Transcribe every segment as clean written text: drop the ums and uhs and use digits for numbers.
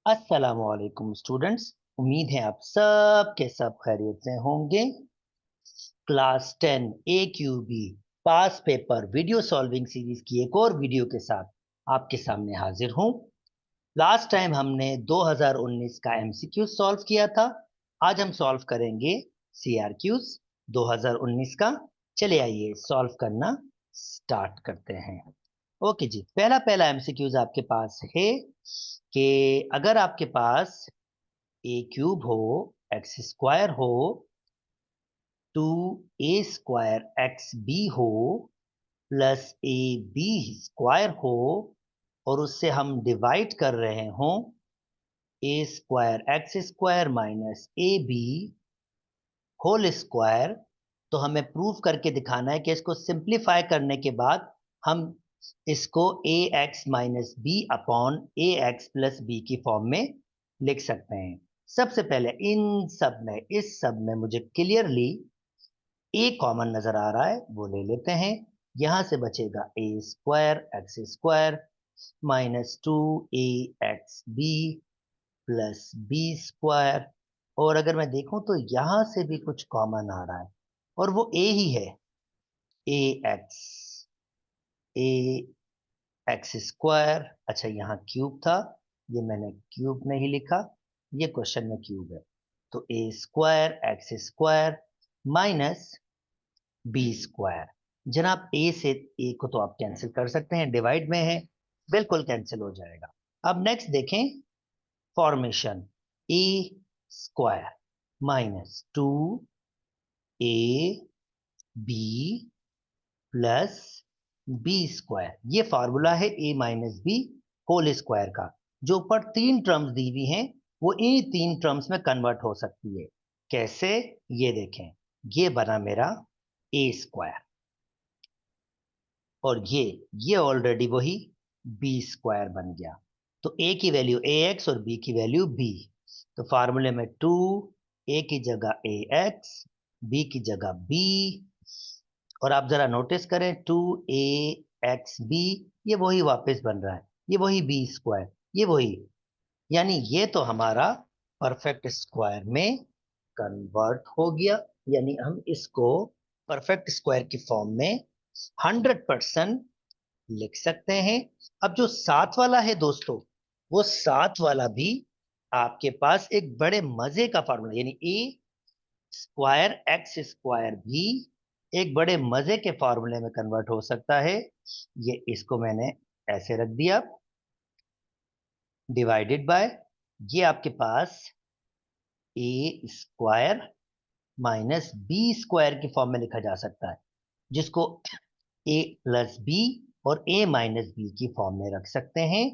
अस्सलामुअलैकुम स्टूडेंट्स। उम्मीद है आप सब के सब खैरियत से होंगे। क्लास 10 AQB पास पेपर वीडियो सॉल्विंग सीरीज की एक और वीडियो के साथ आपके सामने हाजिर हूं। लास्ट टाइम हमने 2019 का MCQ सॉल्व किया था। आज हम सॉल्व करेंगे CRQs 2019 का। चले आइए सॉल्व करना स्टार्ट करते हैं। ओके जी, पहला पहला MCQs आपके पास है कि अगर आपके पास ए क्यूब हो, एक्स स्क्वायर हो, 2a² XB हो प्लस AB स्क्वायर हो और उससे हम डिवाइड कर रहे हों a² X² minus AB whole square, तो हमें प्रूफ करके दिखाना है कि इसको सिंप्लीफाई करने के बाद हम इसको ax minus B upon ax plus B की फॉर्म में लिख सकते हैं। सबसे पहले इस सब में मुझे क्लियरली a कॉमन नजर आ रहा है, वो ले लेते हैं। यहां से बचेगा a² X² minus 2aXB plus B² और अगर मैं देखूं तो यहां से भी कुछ कॉमन आ रहा है और वो a ही है। a x स्क्वायर, अच्छा यहाँ क्यूब था, ये मैंने क्यूब नहीं लिखा, ये क्वेश्चन में क्यूब है। तो a² X² माइनस B²। जनाब a से a को तो आप कैंसिल कर सकते हैं, डिवाइड में है, बिल्कुल कैंसिल हो जाएगा। अब नेक्स्ट देखें formation, a² minus 2ab plus B²। ये फॉर्मूला है a minus B whole square का। जो ऊपर तीन टर्म्स दी हुई हैं वो इन तीन टर्म्स में कन्वर्ट हो सकती है। कैसे, ये देखें, ये बना मेरा a² और ये ऑलरेडी वही B² बन गया। तो a की वैल्यू ax और b की वैल्यू b। तो फार्मूले में 2 a की जगह ax, b की जगह b, और आप जरा नोटिस करें 2aXB, ये वही वापस बन रहा है, ये वही B², ये वही, यानी ये तो हमारा परफेक्ट स्क्वायर में कन्वर्ट हो गया। यानी हम इसको परफेक्ट स्क्वायर की फॉर्म में 100% लिख सकते हैं। अब जो साथ वाला है दोस्तों, वो साथ वाला भी आपके पास एक बड़े मजे का फॉर्मूला, यानी a²X² भी एक बड़े मजे के फॉर्मूले में कन्वर्ट हो सकता है। ये इसको मैंने ऐसे रख दिया, डिवाइडेड बाय, ये आपके पास a² माइनस B² की फॉर्म में लिखा जा सकता है, जिसको a प्लस बी और a माइनस बी की फॉर्म में रख सकते हैं।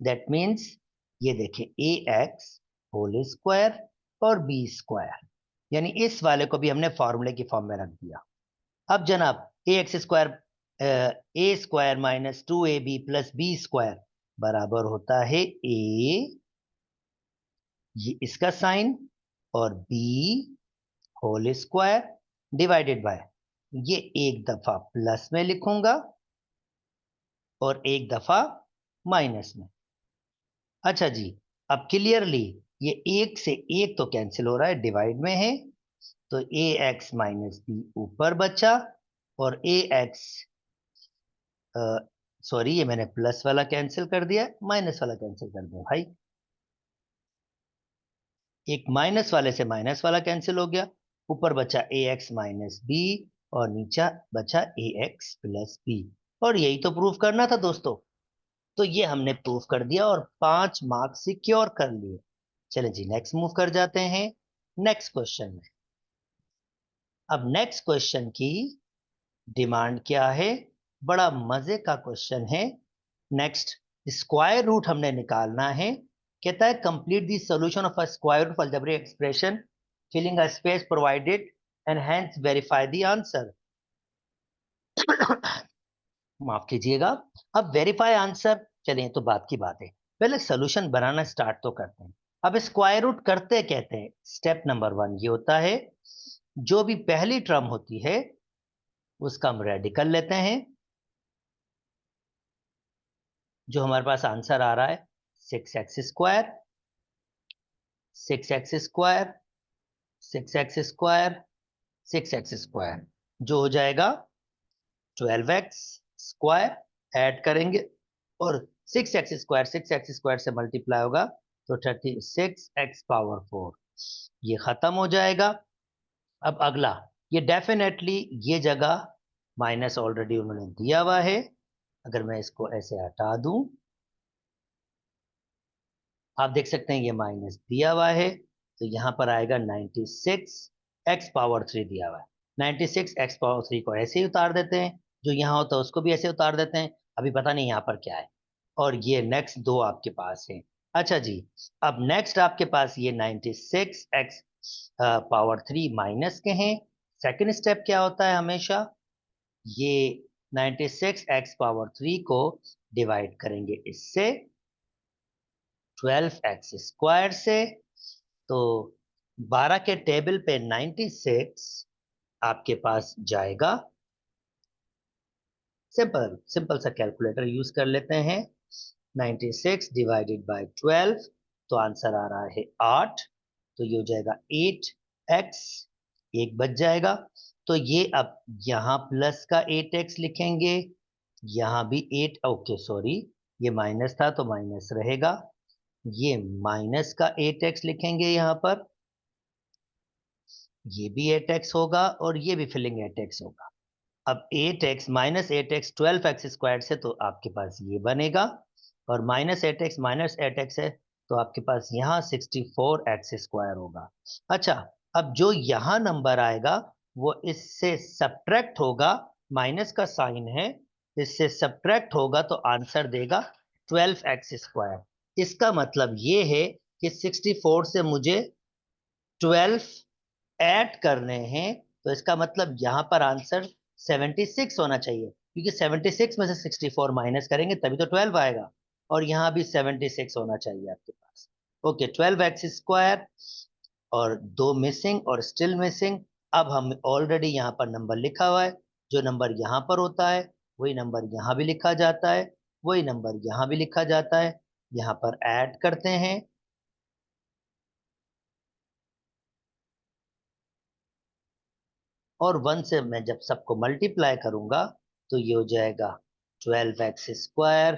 दैट मीन्स ये देखें ax होल स्क्वायर और B², यानी इस वाले को भी हमने फॉर्मूले की फॉर्म में रख दिया। अब जनाब a² minus 2ab plus B² बराबर होता है a, ये इसका साइन, और b whole square divided by, ये एक दफा प्लस में लिखूंगा और एक दफा माइनस में। अच्छा जी, अब क्लियरली ये एक से एक तो कैंसिल हो रहा है, डिवाइड में है, तो ax माइनस बी ऊपर बचा और ax, सॉरी ये मैंने प्लस वाला कैंसिल कर दिया, माइनस वाला कैंसिल कर दिया भाई। एक माइनस वाले से माइनस वाला कैंसिल हो गया, ऊपर बचा ax माइनस बी और नीचे बचा ax प्लस बी। और यही तो प्रूफ करना था दोस्तों। तो ये हमने प्रूफ कर दिया और 5 मार्क्स सिक्योर कर लिए। चलें जी, नेक्स्ट मूव कर जाते हैं नेक्स्ट क्वेश्चन में। अब नेक्स्ट क्वेश्चन की डिमांड क्या है, बड़ा मजे का क्वेश्चन है। नेक्स्ट स्क्वायर रूट हमने निकालना है। कहता है complete the solution of a square root algebraic expression filling a space provided and hence verify the answer. माफ कीजिएगा। अब वेरीफाई आंसर, चलिए तो बात की बात है, पहले सोल्यूशन बनाना स्टार्ट तो करते हैं। अब स्क्वायर रूट करते कहते हैं, स्टेप नंबर 1 ये होता है, जो भी पहली टर्म होती है उसका हम रेडिकल लेते हैं। जो हमारे पास आंसर आ रहा है 6x² 6x², 6x², 6x², जो हो जाएगा 12x² ऐड करेंगे और 6x² से मल्टीप्लाई होगा तो 36x⁴ ये खत्म हो जाएगा। अब अगला, ये डेफिनेटली ये जगह माइनस ऑलरेडी उन्होंने दिया हुआ है, अगर मैं इसको ऐसे हटा दूं, आप देख सकते हैं ये माइनस दिया हुआ है, तो यहां पर आएगा 96x⁴ दिया हुआ है। 96x⁴ को ऐसे ही उतार देते हैं, जो यहाँ होता है उसको भी ऐसे उतार देते हैं, अभी पता नहीं यहाँ पर क्या है। और ये नेक्स्ट दो आपके पास है। अच्छा जी, अब नेक्स्ट आपके पास ये 96x⁴ माइनस के हैं। सेकेंड स्टेप क्या होता है हमेशा, ये 96x⁴ को डिवाइड करेंगे इससे 12x² से, तो 12 के टेबल पे 96 आपके पास जाएगा। सिंपल सिंपल सा कैलकुलेटर यूज कर लेते हैं। 96 डिवाइडेड बाय 12, तो आंसर आ रहा है 8, तो ये हो जाएगा 8x, एक बच जाएगा। तो ये अब यहाँ प्लस का 8x लिखेंगे, यहाँ भी 8, ओके सॉरी ये माइनस था तो माइनस रहेगा, ये माइनस का 8x लिखेंगे यहाँ पर, ये भी 8x होगा और ये भी फिलिंग 8x होगा। अब 8x माइनस 8x 12x² से, तो आपके पास ये बनेगा, और -8x है तो आपके पास यहाँ 64x² होगा। अच्छा, अब जो यहाँ नंबर आएगा वो इससे सब्ट्रैक्ट होगा, माइनस का साइन है, इससे सब्ट्रैक्ट होगा तो आंसर देगा 12x²। इसका मतलब ये है कि 64 से मुझे 12 ऐड करने हैं, तो इसका मतलब यहां पर आंसर 76 होना चाहिए, क्योंकि 76 में से 64 माइनस करेंगे तभी तो 12 आएगा, और यहां भी 76 होना चाहिए आपके पास। ओके, 12x² और दो मिसिंग और स्टिल मिसिंग। अब हम ऑलरेडी यहाँ पर नंबर लिखा हुआ है, जो नंबर यहाँ पर होता है वही नंबर यहाँ भी लिखा जाता है, वही नंबर यहाँ भी लिखा जाता है। यहाँ पर ऐड करते हैं, और 1 से मैं जब सबको मल्टीप्लाई करूंगा तो ये हो जाएगा 12x²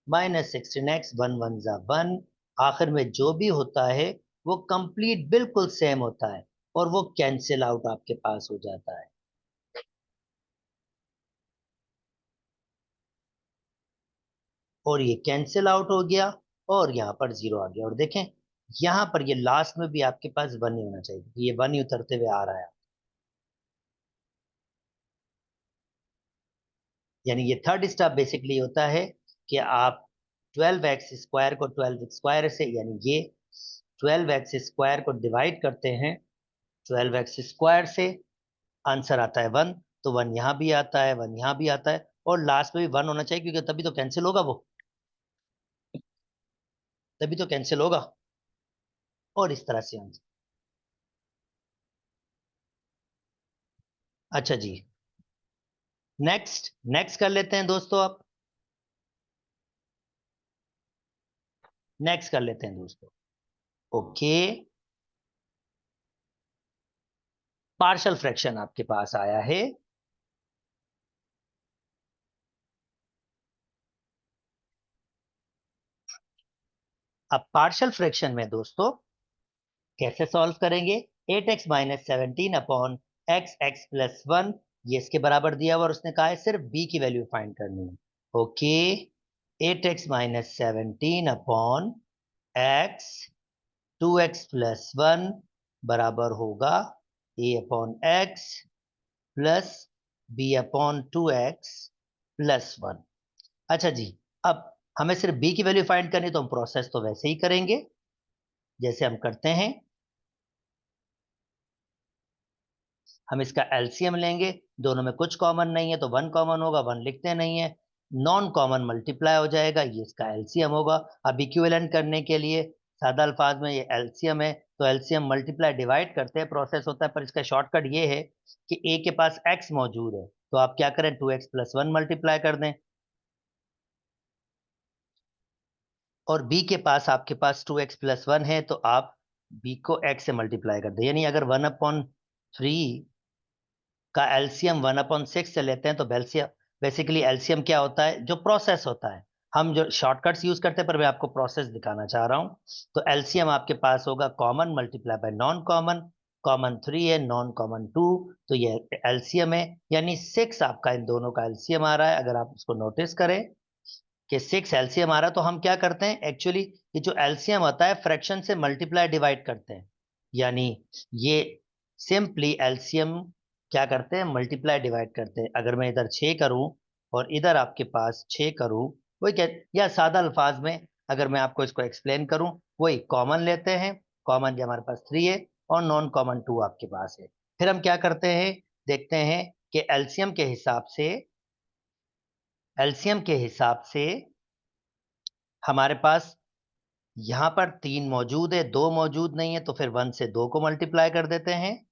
माइनस 16x, 1 1 1, आखिर में जो भी होता है वो कंप्लीट बिल्कुल सेम होता है और वो कैंसिल आउट आपके पास हो जाता है। और ये कैंसिल आउट हो गया और यहाँ पर 0 आ गया, और देखें यहाँ पर ये लास्ट में भी आपके पास 1 ही होना चाहिए, ये 1 ही उतरते हुए आ रहा है। यानी ये थर्ड स्टेप बेसिकली होता है कि आप 12x² को 12 से, यानी ये 12x² को डिवाइड करते हैं 12x² से, आंसर आता है 1, तो 1 यहाँ भी आता है, 1 यहाँ भी आता है, और लास्ट में भी 1 होना चाहिए, क्योंकि तभी तो कैंसिल होगा, वो तभी तो कैंसिल होगा। और इस तरह से आंसर। अच्छा जी, नेक्स्ट नेक्स्ट कर लेते हैं दोस्तों, आप नेक्स्ट कर लेते हैं दोस्तों। ओके, पार्शियल फ्रैक्शन आपके पास आया है। अब पार्शियल फ्रैक्शन में दोस्तों कैसे सॉल्व करेंगे, 8x माइनस 17/x(x+1), ये इसके बराबर दिया हुआ और उसने कहा है सिर्फ b की वैल्यू फाइंड करनी है। ओके, 8x माइनस 17/x(2x+1) बराबर होगा a/x प्लस b/2x+1। अच्छा जी, अब हमें सिर्फ b की वैल्यू फाइंड करनी, तो हम प्रोसेस तो वैसे ही करेंगे जैसे हम करते हैं। हम इसका एलसीएम लेंगे, दोनों में कुछ कॉमन नहीं है तो 1 कॉमन होगा, 1 लिखते नहीं है, नॉन कॉमन मल्टीप्लाई हो जाएगा, ये इसका एलसीएम होगा। अब इक्विवेलेंट करने के लिए सादा अल्फाज में ये एलसीएम है, तो एलसीएम मल्टीप्लाई डिवाइड करते हैं प्रोसेस होता है, पर इसका शॉर्टकट ये है कि ए के पास एक्स मौजूद है, तो आप क्या करें 2x+1 मल्टीप्लाई कर दें, और बी के पास आपके पास 2x+1 है, तो आप बी को एक्स से मल्टीप्लाई कर दे, यानी अगर 1/3 का एलसीएम 1/6 से लेते हैं तो बेसिकली एलसीएम क्या होता है, जो प्रोसेस होता है। हम जो शॉर्टकट्स यूज करते हैं, पर मैं आपको प्रोसेस दिखाना चाह रहा हूं। तो एलसीएम आपके पास होगा common multiply by non common, common 3 है, नॉन कॉमन 2, तो ये एलसीएम है, यानी 6 आपका इन दोनों का एलसीएम आ रहा है। अगर आप इसको नोटिस करें कि 6 एलसीएम आ रहा है, तो हम क्या करते हैं एक्चुअली, ये जो एलसीएम होता है फ्रैक्शन से मल्टीप्लाई डिवाइड करते हैं, यानी ये सिंपली एलसीएम क्या करते हैं, मल्टीप्लाई डिवाइड करते हैं। अगर मैं इधर 6 करूं और इधर आपके पास 6 करूं, वही क्या, या सादा अल्फाज में अगर मैं आपको इसको एक्सप्लेन करूं, वही कॉमन लेते हैं, कॉमन जो हमारे पास 3 है और नॉन कॉमन 2 आपके पास है। फिर हम क्या करते हैं, देखते हैं कि एलसीएम के हिसाब से हमारे पास यहां पर 3 मौजूद है, 2 मौजूद नहीं है, तो फिर 1 से 2 को मल्टीप्लाई कर देते हैं।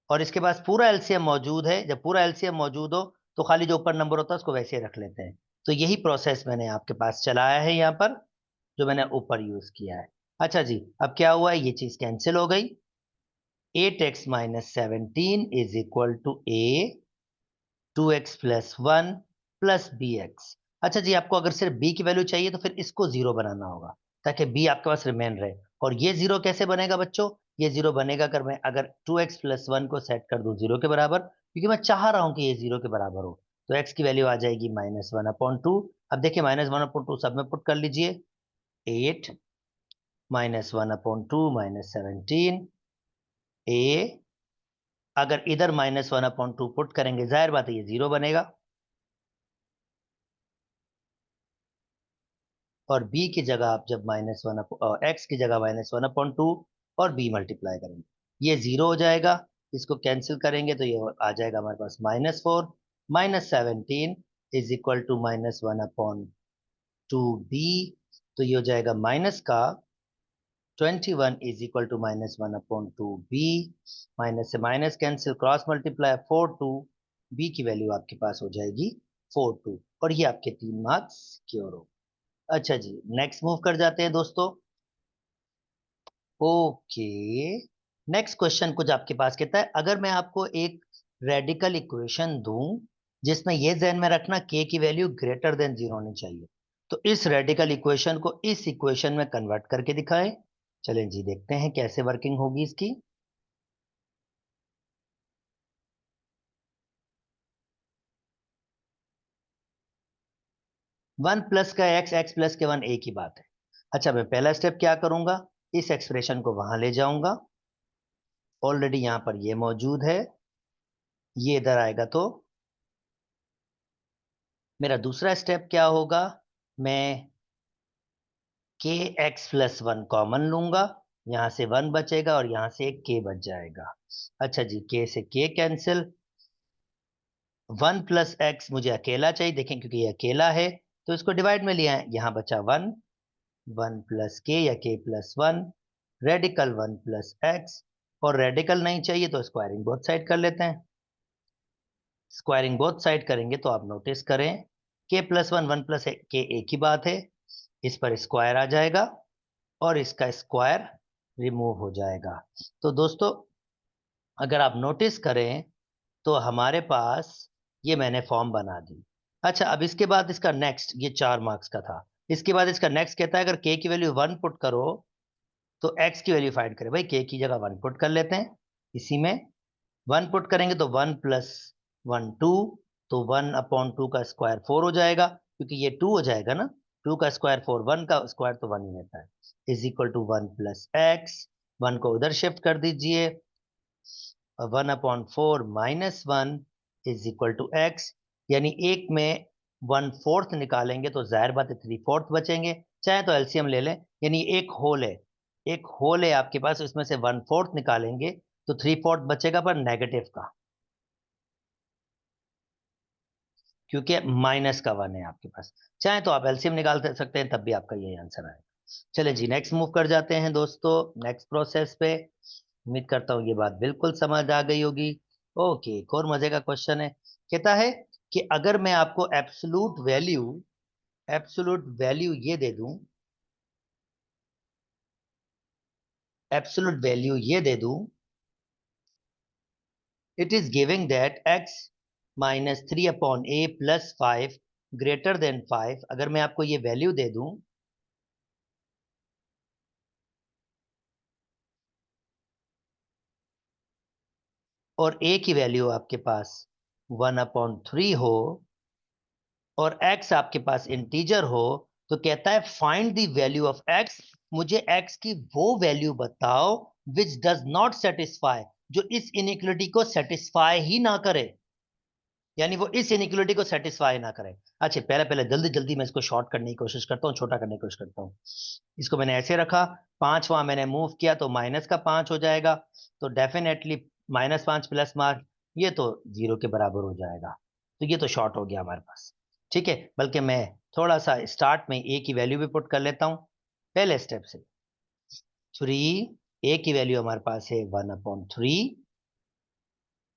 और इसके पास पूरा एलसीएम मौजूद है, जब पूरा एलसीएम मौजूद हो तो खाली जो ऊपर नंबर होता है उसको वैसे ही रख लेते हैं। तो यही प्रोसेस मैंने आपके पास चलाया है यहाँ पर, जो मैंने ऊपर यूज किया है। अच्छा जी, अब क्या हुआ है, ये चीज कैंसिल हो गई। 8x - 17 is equal to A 2x+1 plus B X. अच्छा जी, आपको अगर सिर्फ बी की वैल्यू चाहिए तो फिर इसको जीरो बनाना होगा, ताकि बी आपके पास रिमेन रहे। और ये जीरो कैसे बनेगा बच्चों, ये जीरो बनेगा अगर 2x+1 को सेट कर दूं जीरो के बराबर, क्योंकि मैं चाह रहा हूं कि ये जीरो के बराबर हो, तो x की वैल्यू आ जाएगी -1/2। अब देखिए -1/2 सब में पुट कर लीजिए, 8 -1/2 -17 ए, अगर इधर -1/2 पुट करेंगे जाहिर बात है ये जीरो बनेगा, और b की जगह आप जब x की जगह -1/2 और b मल्टीप्लाई करेंगे, ये जीरो हो जाएगा। इसको कैंसिल करेंगे तो ये आ जाएगा हमारे पास -4 -17 इज इक्वल टू -1/2b, तो ये हो जाएगा माइनस का 21 is equal to -1/2b, minus से minus cancel, cross multiply 4 2, b की वैल्यू आपके पास हो जाएगी 4 2, और ये आपके 3 मार्क्स सिक्योर हो। अच्छा जी, नेक्स्ट मूव कर जाते हैं दोस्तों। ओके, नेक्स्ट क्वेश्चन कुछ आपके पास कहता है, अगर मैं आपको एक रेडिकल इक्वेशन दूं जिसमें ये ध्यान में रखना k की वैल्यू ग्रेटर देन 0 होनी चाहिए, तो इस रेडिकल इक्वेशन को इस इक्वेशन में कन्वर्ट करके दिखाएं। चलें जी, देखते हैं कैसे वर्किंग होगी इसकी। 1 प्लस का एक्स, एक्स प्लस के 1 एक ही बात है। अच्छा, मैं पहला स्टेप क्या करूंगा, इस एक्सप्रेशन को वहां ले जाऊंगा, ऑलरेडी यहां पर ये मौजूद है, ये इधर आएगा, तो मेरा दूसरा स्टेप क्या होगा, मैं के x+1 कॉमन लूंगा, यहां से 1 बचेगा और यहां से एक k बच जाएगा। अच्छा जी, k से k कैंसिल, 1 प्लस एक्स मुझे अकेला चाहिए, देखें क्योंकि ये अकेला है तो इसको डिवाइड में लिया है, यहां बचा 1, 1 प्लस k या k+1, रेडिकल 1 प्लस एक्स, और रेडिकल नहीं चाहिए तो स्क्वायरिंग बोथ साइड कर लेते हैं। स्क्वायरिंग बोथ साइड करेंगे तो आप नोटिस करें, k+1 1 प्लस के एक ही बात है, इस पर स्क्वायर आ जाएगा और इसका स्क्वायर रिमूव हो जाएगा। तो दोस्तों अगर आप नोटिस करें तो हमारे पास ये मैंने फॉर्म बना दी। अच्छा, अब इसके बाद इसका नेक्स्ट, ये 4 मार्क्स का था, इसके बाद इसका नेक्स्ट कहता है अगर k की वैल्यू 1 पुट करो तो x की वैल्यू फाइंड करें। भाई k की जगह 1 पुट कर लेते हैं, इसी में 1 पुट करेंगे तो 1+1 2, तो 1/2 का स्क्वायर 4 हो जाएगा, क्योंकि ये 2 हो जाएगा ना, 2 का स्क्वायर 4, 1 का स्क्वायर तो 1 ही रहता है, is equal to 1 plus X, 1 को उधर शिफ्ट कर दीजिए, 1/4 -1 इज इक्वल टू एक्स, यानी एक में 1/4 निकालेंगे तो जाहिर बात है 3/4 बचेंगे, चाहे तो एलसीएम ले लें, यानी एक होल है, एक होल है आपके पास, उसमें से 1/4 निकालेंगे तो 3/4 बचेगा पर नेगेटिव का, क्योंकि माइनस का 1 है आपके पास, चाहे तो आप एलसीएम निकाल सकते हैं, तब भी आपका यही आंसर आएगा। चले जी, नेक्स्ट मूव कर जाते हैं दोस्तों, नेक्स्ट प्रोसेस पे। उम्मीद करता हूँ ये बात बिल्कुल समझ आ गई होगी। ओके, एक और मजे का क्वेश्चन है, कहता है कि अगर मैं आपको एब्सोल्यूट वैल्यू ये दे दूं, एब्सोल्यूट वैल्यू ये दे दूं, it is giving that x minus 3/a plus 5 greater than 5। अगर मैं आपको ये वैल्यू दे दूं, और a की वैल्यू आपके पास 1/3 हो, और x आपके पास इंटीजर हो, तो कहता है find the value of x। मुझे x की वो वैल्यू बताओ विच डज नॉट सेटिस्फाई, जो इस इनइक्वालिटी को सेटिस्फाई ही ना करे, यानी वो इस इनइक्वालिटी को सेटिस्फाई ना करे। अच्छा, पहले पहले जल्दी जल्दी मैं इसको शॉर्ट करने की कोशिश करता हूँ, छोटा करने की कोशिश करता हूँ। इसको मैंने ऐसे रखा, 5 वहां मैंने मूव किया तो माइनस का 5 हो जाएगा, तो डेफिनेटली -5 प्लस मार्क, ये तो 0 के बराबर हो जाएगा। तो ये तो शॉर्ट हो गया हमारे पास। ठीक है, बल्कि मैं थोड़ा सा स्टार्ट में ए की वैल्यू भी पुट कर लेता हूँ पहले स्टेप से। 3, ए की वैल्यू हमारे पास है 1/3।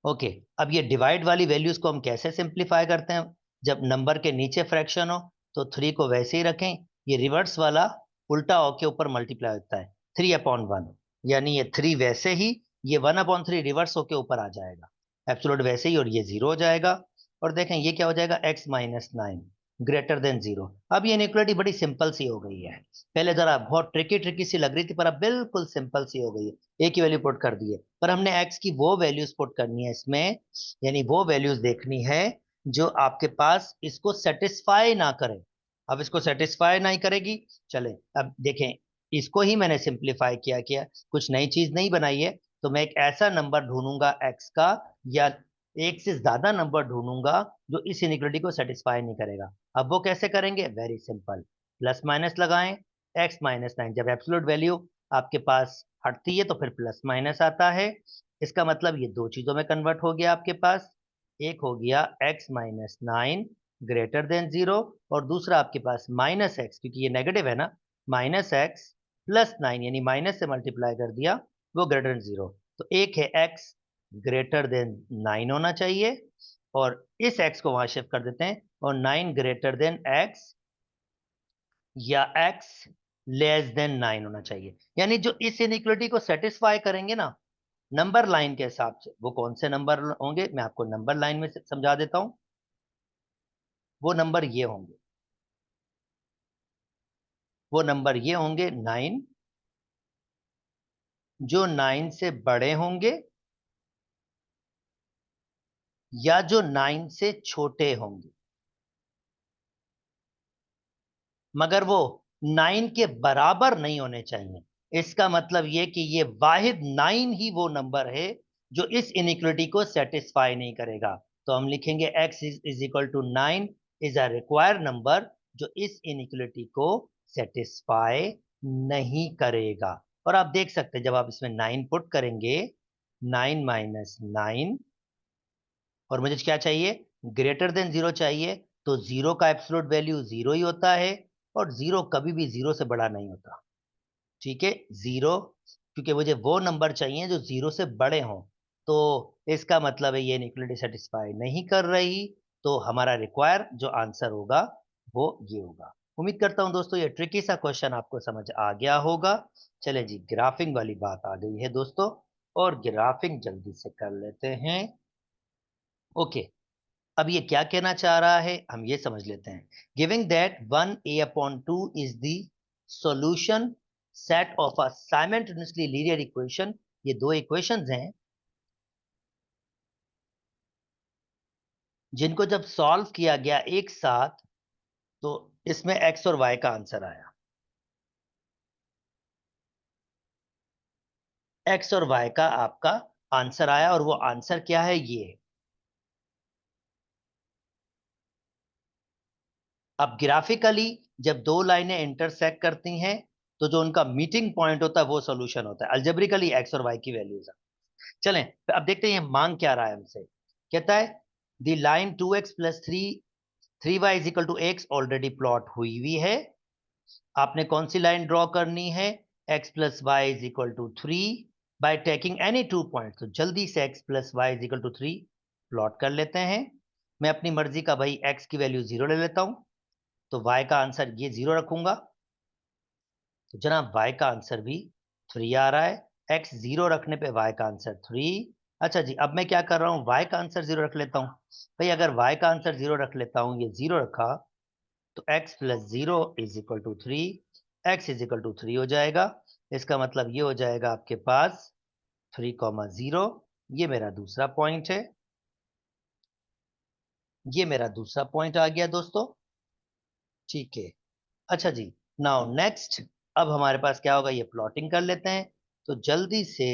ओके, अब ये डिवाइड वाली वैल्यूज को हम कैसे सिंप्लीफाई करते हैं? जब नंबर के नीचे फ्रैक्शन हो तो 3 को वैसे ही रखें, ये रिवर्स वाला उल्टा होके ऊपर मल्टीप्लाई होता है 3/1, यानी ये 3 वैसे ही, ये 1/3 रिवर्स होके ऊपर आ जाएगा एब्सोल्यूट वैसे ही, और ये 0 हो जाएगा। और देखें ये क्या हो जाएगा, x-9 ग्रेटर देन 0। अब ये इनइक्वालिटी बड़ी सिंपल सी हो गई है, पहले जरा बहुत ट्रिकी ट्रिकी सी लग रही थी, पर अब बिल्कुल सिंपल सी हो गई है। ए की वैल्यू पुट कर दी है, पर हमने एक्स की वो वैल्यूज पुट करनी है इसमें, यानी वो वैल्यूज देखनी है जो आपके पास इसको सेटिस्फाई ना करे। अब इसको सेटिस्फाई नहीं करेगी, चले अब देखें, इसको ही मैंने सिंप्लीफाई किया कुछ नई चीज नहीं बनाई है। तो मैं एक ऐसा नंबर ढूंढूंगा एक्स का, या एक से ज्यादा नंबर ढूंढूंगा जो इस इनइक्वालिटी को सेटिस्फाई नहीं करेगा। अब वो कैसे करेंगे, वेरी सिंपल, प्लस माइनस लगाएं। x-9 जब एब्सोल्यूट वैल्यू आपके पास हटती है तो फिर प्लस माइनस आता है, इसका मतलब ये दो चीजों में कन्वर्ट हो गया आपके पास। एक हो गया x-9 ग्रेटर देन 0, और दूसरा आपके पास -x, क्योंकि ये नेगेटिव है ना, -x+9, यानी माइनस से मल्टीप्लाई कर दिया, वो ग्रेटर देन 0। तो एक है x ग्रेटर देन 9 होना चाहिए, और इस x को वहां शिफ्ट कर देते हैं, और 9 ग्रेटर देन x या x लेस देन 9 होना चाहिए। यानी जो इस इनइक्वालिटी को सेटिस्फाई करेंगे ना नंबर लाइन के हिसाब से, वो कौन से नंबर होंगे, मैं आपको नंबर लाइन में समझा देता हूं। वो नंबर ये होंगे, वो नंबर ये होंगे 9, जो 9 से बड़े होंगे या जो 9 से छोटे होंगे, मगर वो 9 के बराबर नहीं होने चाहिए। इसका मतलब ये कि ये वाहिद 9 ही वो नंबर है जो इस इनइक्वालिटी को सेटिस्फाई नहीं करेगा। तो हम लिखेंगे x is equal to 9 is a required number जो इस इनइक्वालिटी को सेटिस्फाई नहीं करेगा। और आप देख सकते हैं जब आप इसमें 9 पुट करेंगे, 9 - 9, और मुझे क्या चाहिए, ग्रेटर देन 0 चाहिए, तो 0 का एब्सोल्यूट वैल्यू 0 ही होता है, और 0 कभी भी 0 से बड़ा नहीं होता। ठीक है, 0, क्योंकि मुझे वो नंबर चाहिए जो 0 से बड़े हों। तो इसका मतलब है ये इनइक्वालिटी सेटिस्फाई नहीं कर रही, तो हमारा रिक्वायर जो आंसर होगा वो ये होगा। उम्मीद करता हूं दोस्तों ये ट्रिकी सा क्वेश्चन आपको समझ आ गया होगा। चले जी, ग्राफिंग वाली बात आ गई है दोस्तों, और ग्राफिंग जल्दी से कर लेते हैं। ओके, अब ये क्या कहना चाह रहा है हम ये समझ लेते हैं। Giving that 1a/2 is the solution set of a simultaneously linear equation, ये दो इक्वेशंस हैं जिनको जब सॉल्व किया गया एक साथ, तो इसमें x और y का आंसर आया। x और y का आपका आंसर आया, और वो आंसर क्या है, ये। अब ग्राफिकली जब दो लाइनें इंटरसेक्ट करती हैं, तो जो उनका मीटिंग पॉइंट होता है वो सॉल्यूशन होता है। अलजेब्रिकली x और y की वैल्यूज। चलें अब देखते हैं ये मांग क्या रहा है हमसे। कहता है the line 2x plus 3y is equal to x already plot हुई हुई है। आपने कौन सी लाइन ड्रॉ करनी है, x plus Y is equal to 3 by taking any 2 point. तो जल्दी से x plus Y is equal to 3 plot कर लेते हैं। मैं अपनी मर्जी का भाई x की वैल्यू 0 ले लेता हूं, तो y का आंसर ये 0 रखूंगा, तो जनाब y का आंसर भी 3 आ रहा है। x 0 रखने पे y का आंसर 3। अच्छा जी, अब मैं क्या कर रहा हूँ, y का आंसर 0 रख लेता हूँ। भाई अगर y का आंसर 0 रख लेता हूँ, ये 0 रखा, तो x plus 0 is equal to 3, x is equal to 3 हो जाएगा। इसका मतलब ये हो जाएगा आपके पास 3,0। ये मेरा दूसरा पॉइंट है, ये मेरा दूसरा पॉइंट आ गया दोस्तों। ठीक है। अच्छा जी, नाउ नेक्स्ट, अब हमारे पास क्या होगा, ये प्लॉटिंग कर लेते हैं। तो जल्दी से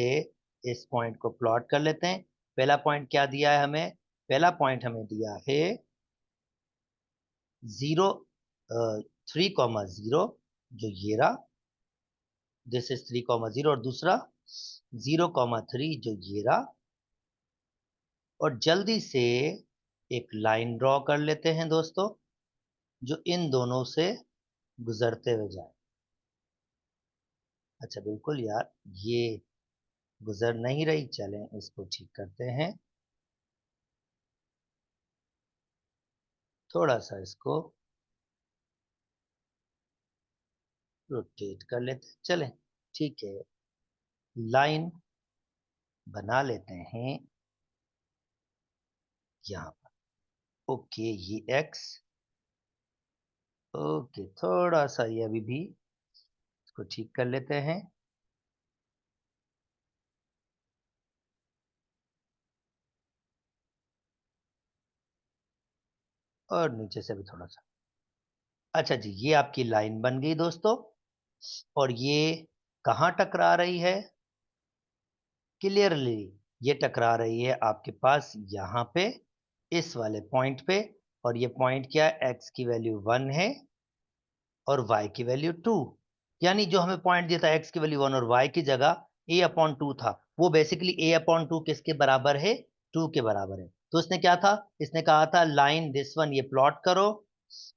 इस पॉइंट को प्लॉट कर लेते हैं। पहला पॉइंट क्या दिया है हमें, पहला पॉइंट हमें दिया है 0, 3,0, जो ये रहा, दिस इज 3,0, और दूसरा 0,3 जो ये रहा। और जल्दी से एक लाइन ड्रॉ कर लेते हैं दोस्तों, जो इन दोनों से गुजरते हुए जाए। अच्छा बिल्कुल यार, ये गुजर नहीं रही, चलें इसको ठीक करते हैं। थोड़ा सा इसको रोटेट कर लेते हैं, चलें ठीक है। लाइन बना लेते हैं यहाँ पर। ओके, ये x, ओके थोड़ा सा ये अभी भी इसको ठीक कर लेते हैं। और नीचे से भी थोड़ा सा। अच्छा जी, ये आपकी लाइन बन गई दोस्तों। और ये कहाँ टकरा रही है, क्लियरली ये टकरा रही है आपके पास यहाँ पे, इस वाले पॉइंट पे। और ये पॉइंट क्या है, x की वैल्यू 1 है और y की वैल्यू 2। यानी जो हमें पॉइंट दिया था x की वैल्यू 1 और y की जगह a/2 था, वो बेसिकली a/2 किसके बराबर है, 2 के बराबर है। तो इसने क्या था, इसने कहा था लाइन दिस वन, ये प्लॉट करो,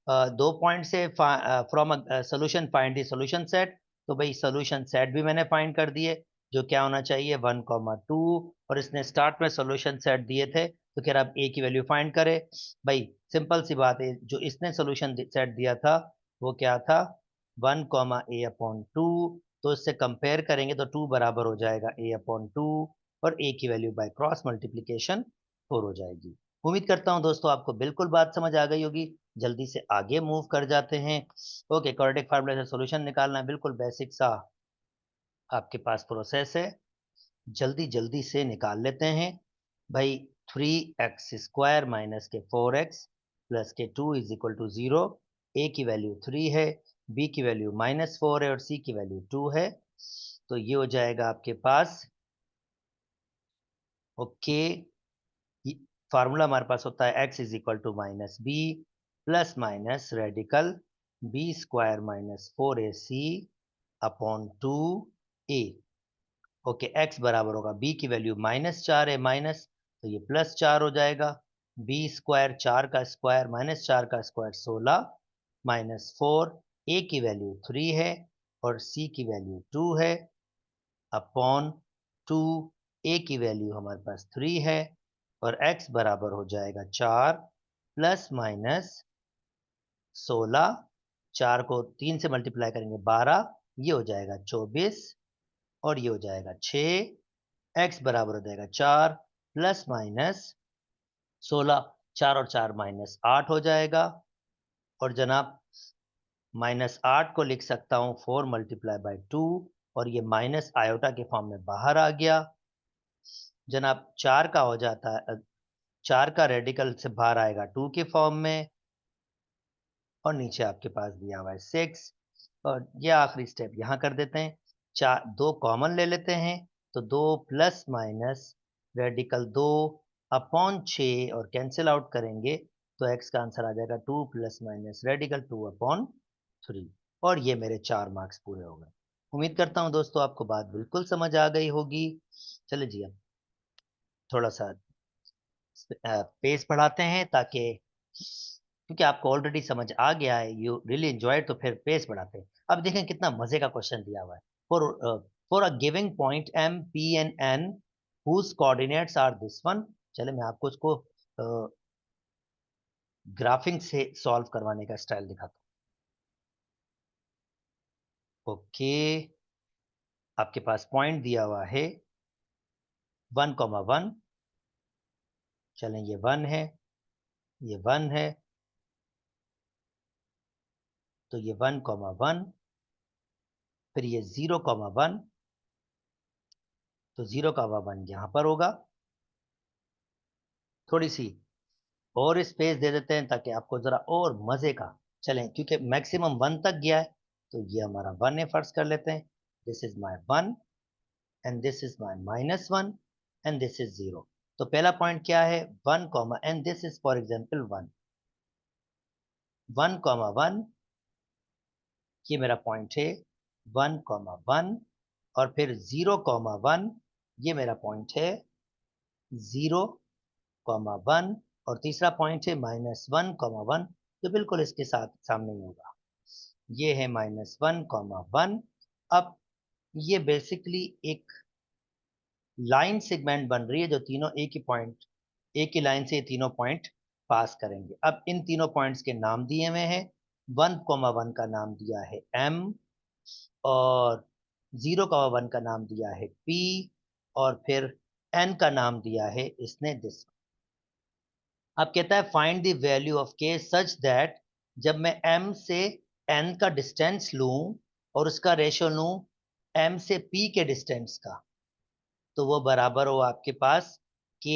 दो पॉइंट से from solution find the solution set. तो भाई सोल्यूशन सेट भी मैंने फाइंड कर दिए, जो क्या होना चाहिए 1,2। और इसने स्टार्ट में सोल्यूशन सेट दिए थे, तो कह रहा अब ए की वैल्यू फाइंड करे। भाई सिंपल सी बात है, जो इसने सोल्यूशन सेट दिया था वो क्या था, 1,a/2। तो इससे कंपेयर करेंगे तो 2 बराबर हो जाएगा a/2, और a की वैल्यू बाय क्रॉस मल्टीप्लीकेशन 4 हो जाएगी। उम्मीद करता हूं दोस्तों आपको बिल्कुल बात समझ आ गई होगी। जल्दी से आगे मूव कर जाते हैं। ओके, क्वाड्रेटिक फार्मूला से सॉल्यूशन निकालना बिल्कुल बेसिक सा आपके पास प्रोसेस है, जल्दी जल्दी से निकाल लेते हैं। भाई 3x² माइनस के 4x प्लस के 2 इज इक्वल टू 0। ए की वैल्यू 3 है, बी की वैल्यू -4 है और सी की वैल्यू 2 है। तो ये हो जाएगा आपके पास, ओके, फार्मूला हमारे पास होता है x is equal to -b plus minus radical b² -4ac upon 2a। Okay, x बराबर होगा, b की वैल्यू -4 है, माइनस, तो ये +4 हो जाएगा। b², 4 का स्क्वायर माइनस 4 का स्क्वायर 16 -4, a की वैल्यू 3 है और c की वैल्यू 2 है, अपॉन 2, ए की वैल्यू हमारे पास 3 है और x बराबर हो जाएगा 4 प्लस माइनस 16, 4 को 3 से मल्टीप्लाई करेंगे 12, ये हो जाएगा 24 और ये हो जाएगा 6। x बराबर हो जाएगा 4 प्लस माइनस 16, 4 और 4 -8 हो जाएगा। और जनाब -8 को लिख सकता हूँ 4 मल्टीप्लाई बाई 2, और ये माइनस आयोटा के फॉर्म में बाहर आ गया। जनाब 4 का हो जाता है, 4 का रेडिकल से बाहर आएगा 2 के फॉर्म में, और नीचे आपके पास दिया हुआ है 6। और ये आखिरी स्टेप यहाँ कर देते हैं, चार, दो कॉमन ले लेते हैं, तो 2 प्लस माइनस रेडिकल 2 अपॉन 6 और कैंसिल आउट करेंगे, तो x का आंसर आ जाएगा 2 प्लस माइनस रेडिकल 2 अपॉन 3। और ये मेरे 4 मार्क्स पूरे हो गए। उम्मीद करता हूँ दोस्तों आपको बात बिल्कुल समझ आ गई होगी। चलिए जी, अब थोड़ा सा पेस बढ़ाते हैं, ताकि क्योंकि आपको ऑलरेडी समझ आ गया है, यू रियली एंजॉय, तो फिर पेस बढ़ाते हैं। अब देखें कितना मजे का क्वेश्चन दिया हुआ है। For a giving point M P and N whose coordinates are this one. चले मैं आपको इसको ग्राफिंग से सॉल्व करवाने का स्टाइल दिखाता हूँ। ओके, आपके पास पॉइंट दिया हुआ है 1,1, चलें ये 1 है, ये 1 है, तो ये 1,1, फिर ये 0,1, तो 0,1 यहां पर होगा। थोड़ी सी और स्पेस दे देते हैं ताकि आपको जरा और मजे का चलें, क्योंकि मैक्सिमम 1 तक गया है, तो ये हमारा 1 है, फर्ज कर लेते हैं। This is my 1 and this is my -1 and this is 0। तो पहला पॉइंट क्या है, 1 comma, and this is for example 1, 1,1, ये मेरा पॉइंट है 1,1, और फिर 0,1, ये मेरा पॉइंट है 0,1, और तीसरा पॉइंट है -1,1, जो बिल्कुल इसके साथ सामने ही होगा। ये है -1,1। अब ये बेसिकली एक लाइन सेगमेंट बन रही है, जो तीनों एक ही पॉइंट, एक ही लाइन से ये तीनों पॉइंट पास करेंगे। अब इन तीनों पॉइंट्स के नाम दिए हुए हैं। 1,1 का नाम दिया है M, और 0,1 का नाम दिया है P, और फिर N का नाम दिया है इसने दिस। अब कहता है find the value of k such that, जब मैं m से n का डिस्टेंस लूं और उसका रेशो लूं m से p के डिस्टेंस का, तो वो बराबर हो आपके पास k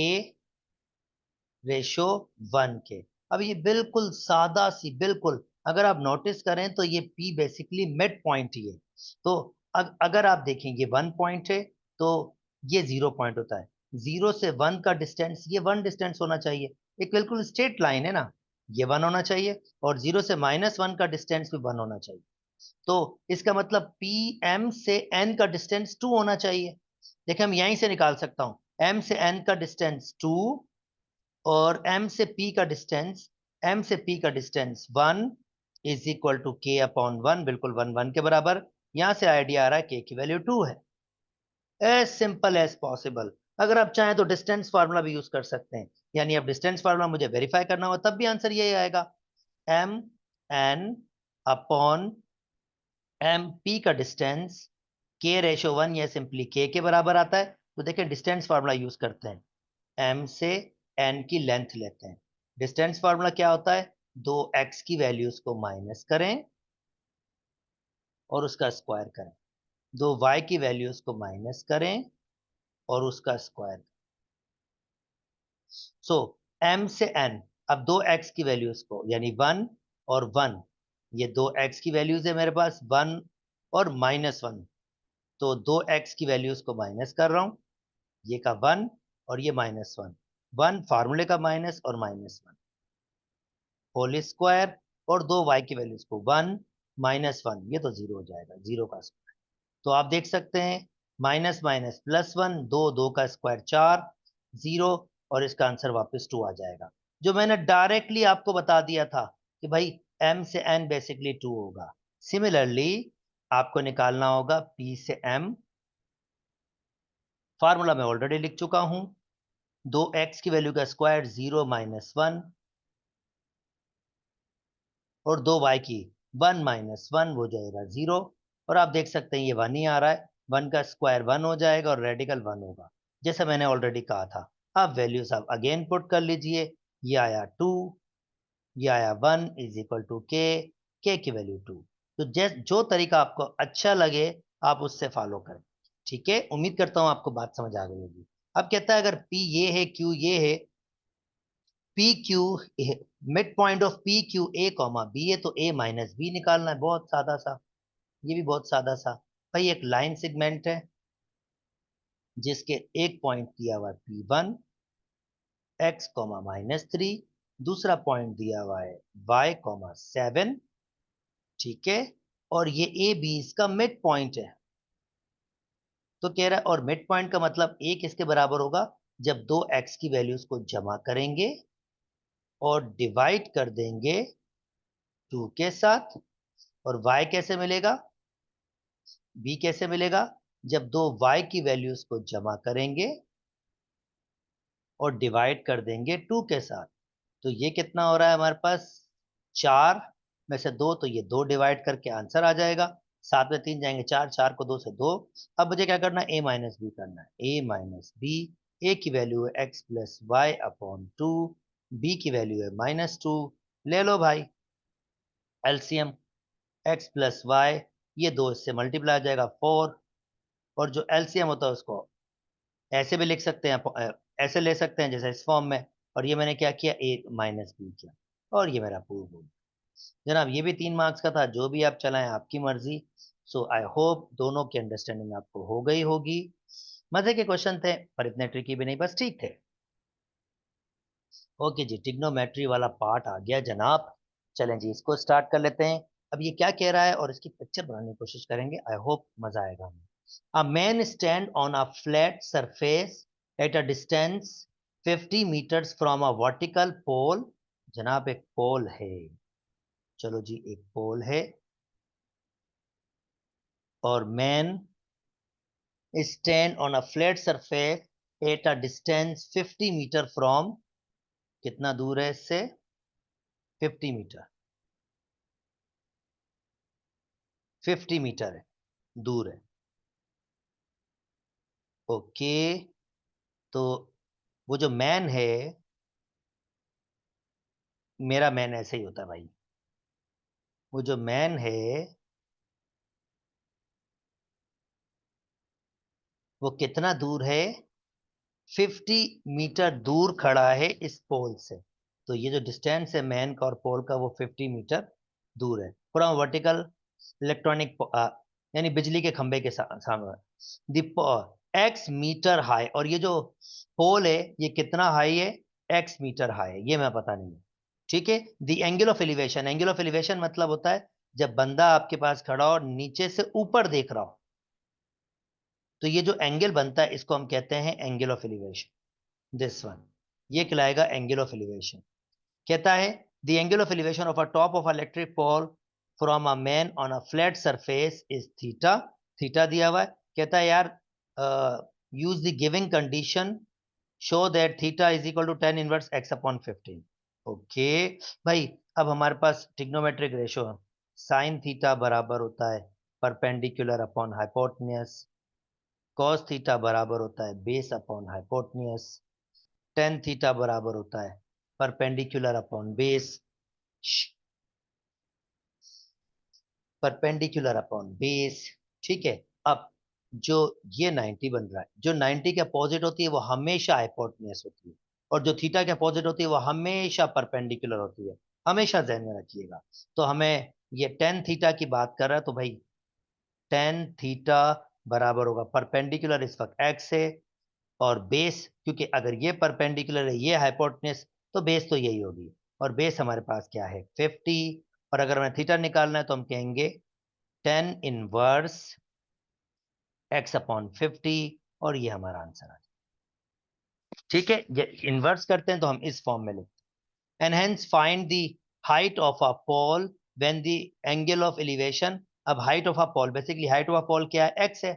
रेशो 1 के। अब ये बिल्कुल सादा सी, बिल्कुल अगर आप नोटिस करें तो ये p बेसिकली मिड पॉइंट ही है। तो अगर आप देखें ये 1 पॉइंट है, तो ये 0 पॉइंट होता है। 0 से 1 का डिस्टेंस, ये 1 डिस्टेंस होना चाहिए, एक बिल्कुल स्ट्रेट लाइन है ना, ये 1 होना चाहिए, और 0 से -1 का डिस्टेंस भी 1 होना चाहिए। तो इसका मतलब पी एम से एन का डिस्टेंस 2 होना चाहिए। देखिए हम यहीं से निकाल सकता हूं, एम से एन का डिस्टेंस 2, और m से p का डिस्टेंस, m से p का distance 1 is equal to k upon 1, बिल्कुल 1 1 के बराबर। यहां से आइडिया आ रहा है k की वैल्यू 2 है। As simple as possible. अगर आप चाहें तो डिस्टेंस फार्मूला भी यूज कर सकते हैं, यानी अब डिस्टेंस फार्मूला मुझे वेरीफाई करना हो तब भी आंसर यही आएगा, m n upon m p का डिस्टेंस k रेशो 1, यह सिंपली k के बराबर आता है। तो देखिए डिस्टेंस फार्मूला यूज करते हैं, m से n की लेंथ लेते हैं। डिस्टेंस फार्मूला क्या होता है, दो x की वैल्यूज को माइनस करें और उसका स्क्वायर करें, दो y की वैल्यूज को माइनस करें और उसका स्क्वायर। सो m से n, अब दो x की वैल्यूज को, यानी 1 और 1, ये दो x की वैल्यूज है मेरे पास 1 और -1, तो दो x की वैल्यूज को माइनस कर रहा हूं, ये का 1 और ये -1, 1 फार्मूले का माइनस और -1 होल स्क्वायर, और दो y की वैल्यूज को 1 -1, ये तो 0 हो जाएगा, 0 का स्क्वायर। तो आप देख सकते हैं माइनस माइनस +1, दो दो का स्क्वायर 4, 0, और इसका आंसर वापस 2 आ जाएगा, जो मैंने डायरेक्टली आपको बता दिया था कि भाई m से n बेसिकली 2 होगा। सिमिलरली आपको निकालना होगा p से m, फार्मूला मैं ऑलरेडी लिख चुका हूं, दो x की वैल्यू का स्क्वायर 0 -1, और दो y की 1 -1, वो जाएगा 0, और आप देख सकते हैं ये 1 ही आ रहा है, 1 का स्क्वायर 1 हो जाएगा और रेडिकल 1 होगा, जैसा मैंने ऑलरेडी कहा था। अब वैल्यूज आप अगेन पुट कर लीजिए, ये आया 2, ये आया 1 इज इक्वल टू के की वैल्यू 2। तो जो तरीका आपको अच्छा लगे आप उससे फॉलो करें, ठीक है। उम्मीद करता हूं आपको बात समझ आ गई होगी। अब कहता है अगर p ये है, q ये है, P Q, mid point of P Q A comma B है, तो ए माइनस बी निकालना है, बहुत सादा सा, ये भी बहुत सादा सा। भाई एक लाइन सेगमेंट है जिसके एक पॉइंट दिया हुआ है P1 x कॉमा -3, दूसरा पॉइंट दिया हुआ है y कॉमा 7, ठीक है, और ये ए बी इसका मिड पॉइंट है। तो कह रहा है, और मिड पॉइंट का मतलब ए किसके बराबर होगा, जब दो x की वैल्यूज को जमा करेंगे और डिवाइड कर देंगे 2 के साथ, और y कैसे मिलेगा, b कैसे मिलेगा, जब दो y की वैल्यूज को जमा करेंगे और डिवाइड कर देंगे 2 के साथ। तो ये कितना हो रहा है हमारे पास, 4 में से 2, तो ये 2 डिवाइड करके आंसर आ जाएगा। सात में तीन जाएंगे चार, चार को दो से दो। अब मुझे क्या करना है, ए माइनस बी करना है। ए माइनस बी, ए की वैल्यू है X plus Y upon two, B की वैल्यू है -2। ले लो भाई एलसीएम, एक्स प्लस वाई, ये दो इससे मल्टीप्लाई आ जाएगा 4, और जो एलसीएम होता है उसको ऐसे भी लिख सकते हैं, ऐसे ले सकते हैं जैसे इस फॉर्म में। और ये मैंने क्या किया, ए माइनस बी किया, और ये मेरा प्रूव हो गया। जनाब ये भी 3 मार्क्स का था, जो भी आप चलाएं आपकी मर्जी। सो आई होप दोनों की अंडरस्टैंडिंग आपको हो गई होगी। मजे के क्वेश्चन थे पर इतने ट्रिकी भी नहीं, बस ठीक थे। ओके जी, ट्रिग्नोमेट्री वाला पार्ट आ गया जनाब। चलें जी इसको स्टार्ट कर लेते हैं। अब ये क्या कह रहा है और इसकी पिक्चर बनाने की कोशिश करेंगे, आई होप मजा आएगा हमें। A man stand on a flat surface at a distance 50 metres from a vertical pole. जनाब एक पोल है, चलो जी एक पोल है, और man stand on a flat surface at a distance 50 metre from, कितना दूर है इससे, 50 मीटर, 50 मीटर है, दूर है। ओके, तो वो जो मैन है, मेरा मैन ऐसे ही होता है भाई, वो जो मैन है वो कितना दूर है, 50 मीटर दूर खड़ा है इस पोल से। तो ये जो डिस्टेंस है मैन का और पोल का, वो 50 मीटर दूर है फ्रॉम वर्टिकल इलेक्ट्रॉनिक, यानी बिजली के खंभे के सामने। एक्स मीटर हाई, और ये जो पोल है ये कितना हाई है, एक्स मीटर हाई है, ये मैं पता नहीं है। ठीक है, the angle of elevation, angle of elevation मतलब होता है जब बंदा आपके पास खड़ा हो और नीचे से ऊपर देख रहा हो, तो ये जो एंगल बनता है इसको हम कहते हैं angle of elevation, this one, ये कहलाएगा एंगल ऑफ एलिवेशन। कहता है the angle of elevation of a top of electric pole from a man on a flat surface is theta. Theta दिया हुआ है, कहता है यार use the giving condition, show that theta is equal to tan inverse x upon 15। Okay भाई, अब हमारे पास ट्रिग्नोमेट्रिक रेशो है, साइन थीटा बराबर होता है perpendicular upon hypotenuse, cos theta बराबर होता है base upon hypotenuse, tan theta बराबर होता है perpendicular upon base, perpendicular upon base. ठीक है, अब जो ये 90 बन रहा है, जो 90 के अपोजिट होती है वो हमेशा हाइपोटेन्यूस होती है, और जो थीटा के अपोजिट होती है वो हमेशा परपेंडिकुलर होती है, हमेशा ध्यान में रखिएगा। तो हमें ये टेन थीटा की बात कर रहा है, तो भाई टेन थीटा बराबर होगा परपेंडिकुलर इस वक्त एक्स है, और बेस क्योंकि अगर ये परपेंडिकुलर है ये हाइपोटेन्यूस, तो बेस तो यही होगी, और बेस हमारे पास क्या है 50। और अगर हमें थीटा निकालना है तो हम कहेंगे टेन इनवर्स एक्स अपॉन 50, और ये हमारा आंसर है। ठीक है, ये इन्वर्स करते हैं तो हम इस फॉर्म में लिखते हैं, and hence find the height of a pole when the angle of elevation. अब height of a pole, basically height of a pole क्या है, एक्स है,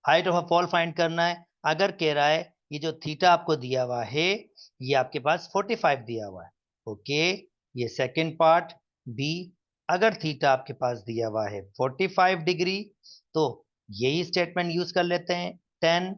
height of a pole find करना है। अगर कह रहा है ये जो थीटा आपको दिया हुआ है ये आपके पास 45 दिया हुआ है, ओके, ये सेकंड पार्ट। बी, अगर थीटा आपके पास दिया हुआ है 45 डिग्री, तो यही स्टेटमेंट यूज कर लेते हैं, tan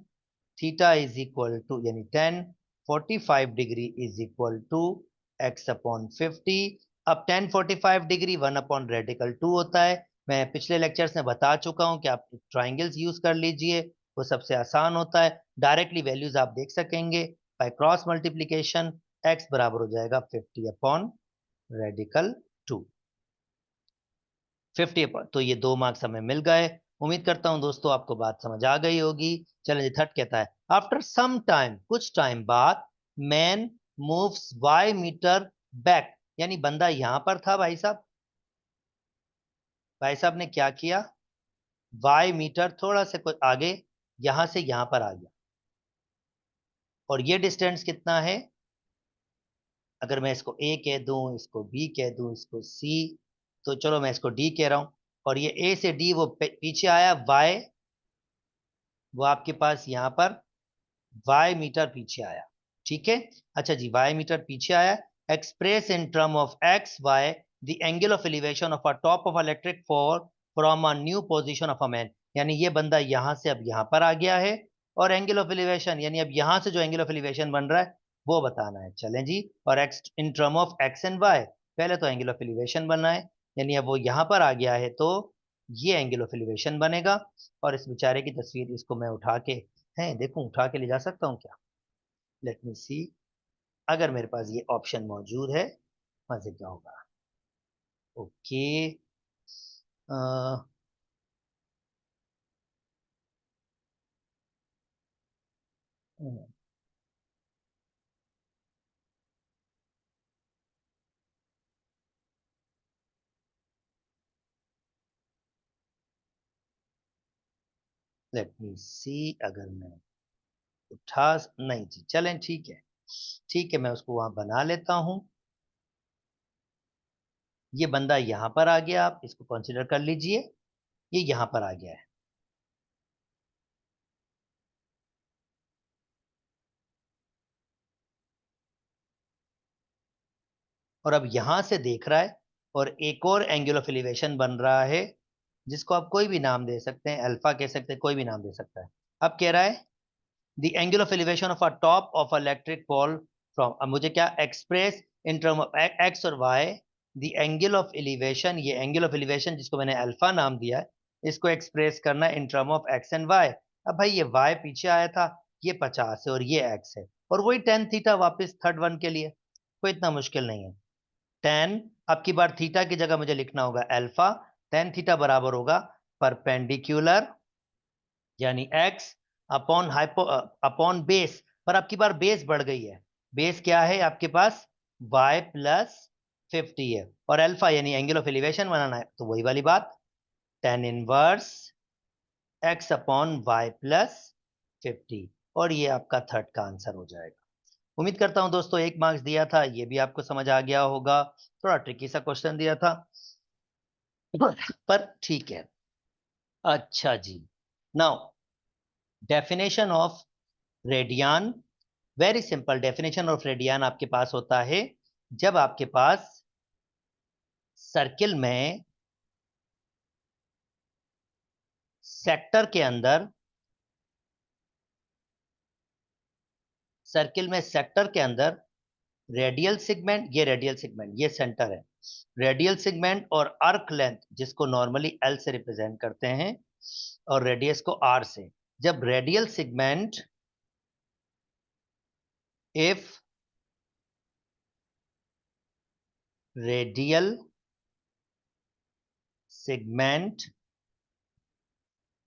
theta is equal to, यानी tan 45 degree is equal to x upon 50। अब टेन 45 डिग्री 1/रेडिकल 2 होता है। मैं पिछले लेक्चर्स में बता चुका हूं कि आप ट्राइंगल्स यूज कर लीजिए, वो सबसे आसान होता है, डायरेक्टली वैल्यूज आप देख सकेंगे बाय क्रॉस मल्टीप्लीकेशन। एक्स बराबर हो जाएगा 50/रेडिकल 2, 50 तो ये 2 मार्क्स हमें मिल गए। उम्मीद करता हूं दोस्तों आपको बात समझ आ गई होगी। चलिए थर्ड कहता है आफ्टर सम टाइम, कुछ टाइम बाद, man moves Y metre back, यानी बंदा यहां पर था भाई साहब, भाई साहब ने क्या किया, वाई मीटर थोड़ा से कुछ आगे, यहां से यहां पर आ गया, और ये डिस्टेंस कितना है, अगर मैं इसको ए कह दूं, इसको बी कह दूं, इसको सी, तो चलो मैं इसको डी कह रहा हूं, और ये ए से डी वो पीछे आया वाई, वो आपके पास यहां पर वाई मीटर पीछे आया। ठीक है, अच्छा जी, वाई मीटर पीछे आया, express in term of X Y the angle of elevation of a top of electric pole from a new position of a man, यानी ये बंदा यहां से अब यहां पर आ गया है, और एंगल ऑफ एलिवेशन यानी अब यहां से जो एंगल ऑफ एलिवेशन बन रहा है वो बताना है। चलें जी, और X in term of X and Y, पहले तो एंगल ऑफ एलिवेशन बनना है, यानी अब वो यहां पर आ गया है तो ये एंगल ऑफ एलिवेशन बनेगा। और इस बेचारे की तस्वीर इसको मैं उठा के है देखूं, उठा के ले जा सकता हूँ क्या? लेट मी सी, अगर मेरे पास ये ऑप्शन मौजूद है, मजे क्या होगा। ओके, लेट मी सी, अगर मैं उठा, नहीं जी, चलें ठीक है, ठीक है, मैं उसको वहां बना लेता हूं। ये बंदा यहां पर आ गया, आप इसको कंसीडर कर लीजिए, ये यहां पर आ गया है। और अब यहां से देख रहा है, और एक और एंगल ऑफ एलिवेशन बन रहा है, जिसको आप कोई भी नाम दे सकते हैं, अल्फा कह सकते हैं, कोई भी नाम दे सकता है। अब कह रहा है the angle of elevation of a top of electric pole from, अब मुझे क्या express in term of x और y, the angle of elevation, ये एंगल ऑफ एलिवेशन जिसको मैंने अल्फा नाम दिया है, इसको एक्सप्रेस करना है in term of X and Y. अब भाई ये वाई पीछे आया था, ये 50 है और ये एक्स है, और वही टेन थीटा वापस थर्ड वन के लिए, कोई इतना मुश्किल नहीं है। टेन, अब की बार थीटा की जगह मुझे लिखना होगा अल्फा, टेन थीटा बराबर होगा परपेंडिकुलर यानी x upon hypo upon base, पर आपकी बार बेस बढ़ गई है, बेस क्या है आपके पास, y प्लस 50 है, और अल्फा यानी एंगल ऑफ एलिवेशन बनाना है, तो वही वाली बात, tan inverse X upon Y plus 50, और ये आपका थर्ड का आंसर हो जाएगा। उम्मीद करता हूं दोस्तों, एक मार्क्स दिया था, ये भी आपको समझ आ गया होगा, थोड़ा ट्रिकी सा क्वेश्चन दिया था पर ठीक है। अच्छा जी, now definition of radian, very simple definition of radian आपके पास होता है जब आपके पास सर्किल में सेक्टर के अंदर, सर्किल में सेक्टर के अंदर रेडियल सेगमेंट, ये रेडियल सेगमेंट ये सेंटर है, रेडियल सेगमेंट और आर्क लेंथ जिसको नॉर्मली एल से रिप्रेजेंट करते हैं और रेडियस को आर से, जब radial segment if radial segment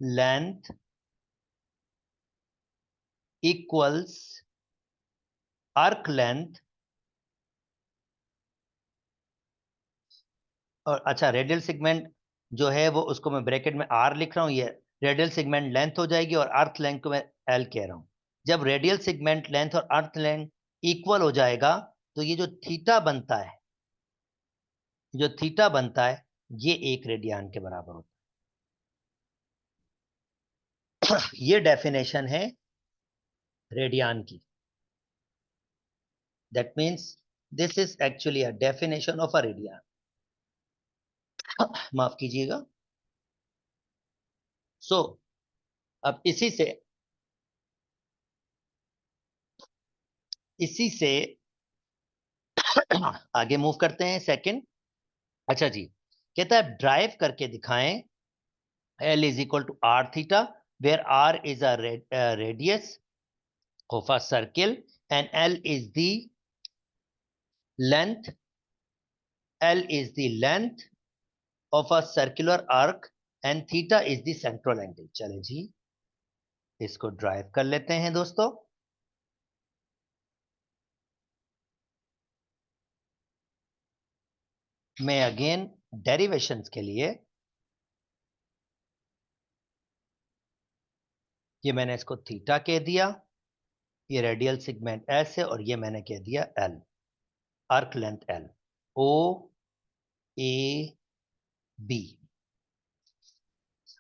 length equals arc length, और अच्छा रेडियल सेगमेंट जो है वो उसको मैं ब्रैकेट में आर लिख रहा हूं, ये रेडियल सेगमेंट लेंथ हो जाएगी, और अर्थ लेंथ को मैं एल कह रहा हूं। जब रेडियल सेगमेंट लेंथ और अर्थ लेंथ इक्वल हो जाएगा, तो ये जो थीटा बनता है, जो थीटा बनता है, ये एक रेडियन के बराबर होता है ये डेफिनेशन है रेडियन की, that means this is actually a definition of a radian माफ कीजिएगा। सो अब इसी से आगे मूव करते हैं सेकंड। अच्छा जी, कहता है ड्राइव करके दिखाएं L is equal to r theta, where r is a radius of a circle and length L is the length of a circular arc and theta is the central angle। चलें जी, इसको drive कर लेते हैं दोस्तों। मैं again derivations के लिए, ये मैंने इसको थीटा कह दिया, ये रेडियल सेगमेंट एस है, और ये मैंने कह दिया L, arc length L, O A B.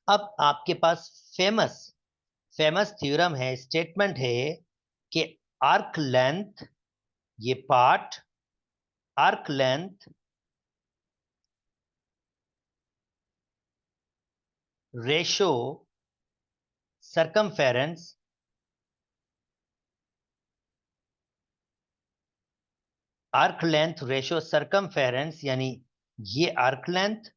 अब आपके पास फेमस फेमस थ्योरम है, स्टेटमेंट है कि आर्क लेंथ, ये part arc length ratio circumference arc length ratio circumference, यानी ये आर्क लेंथ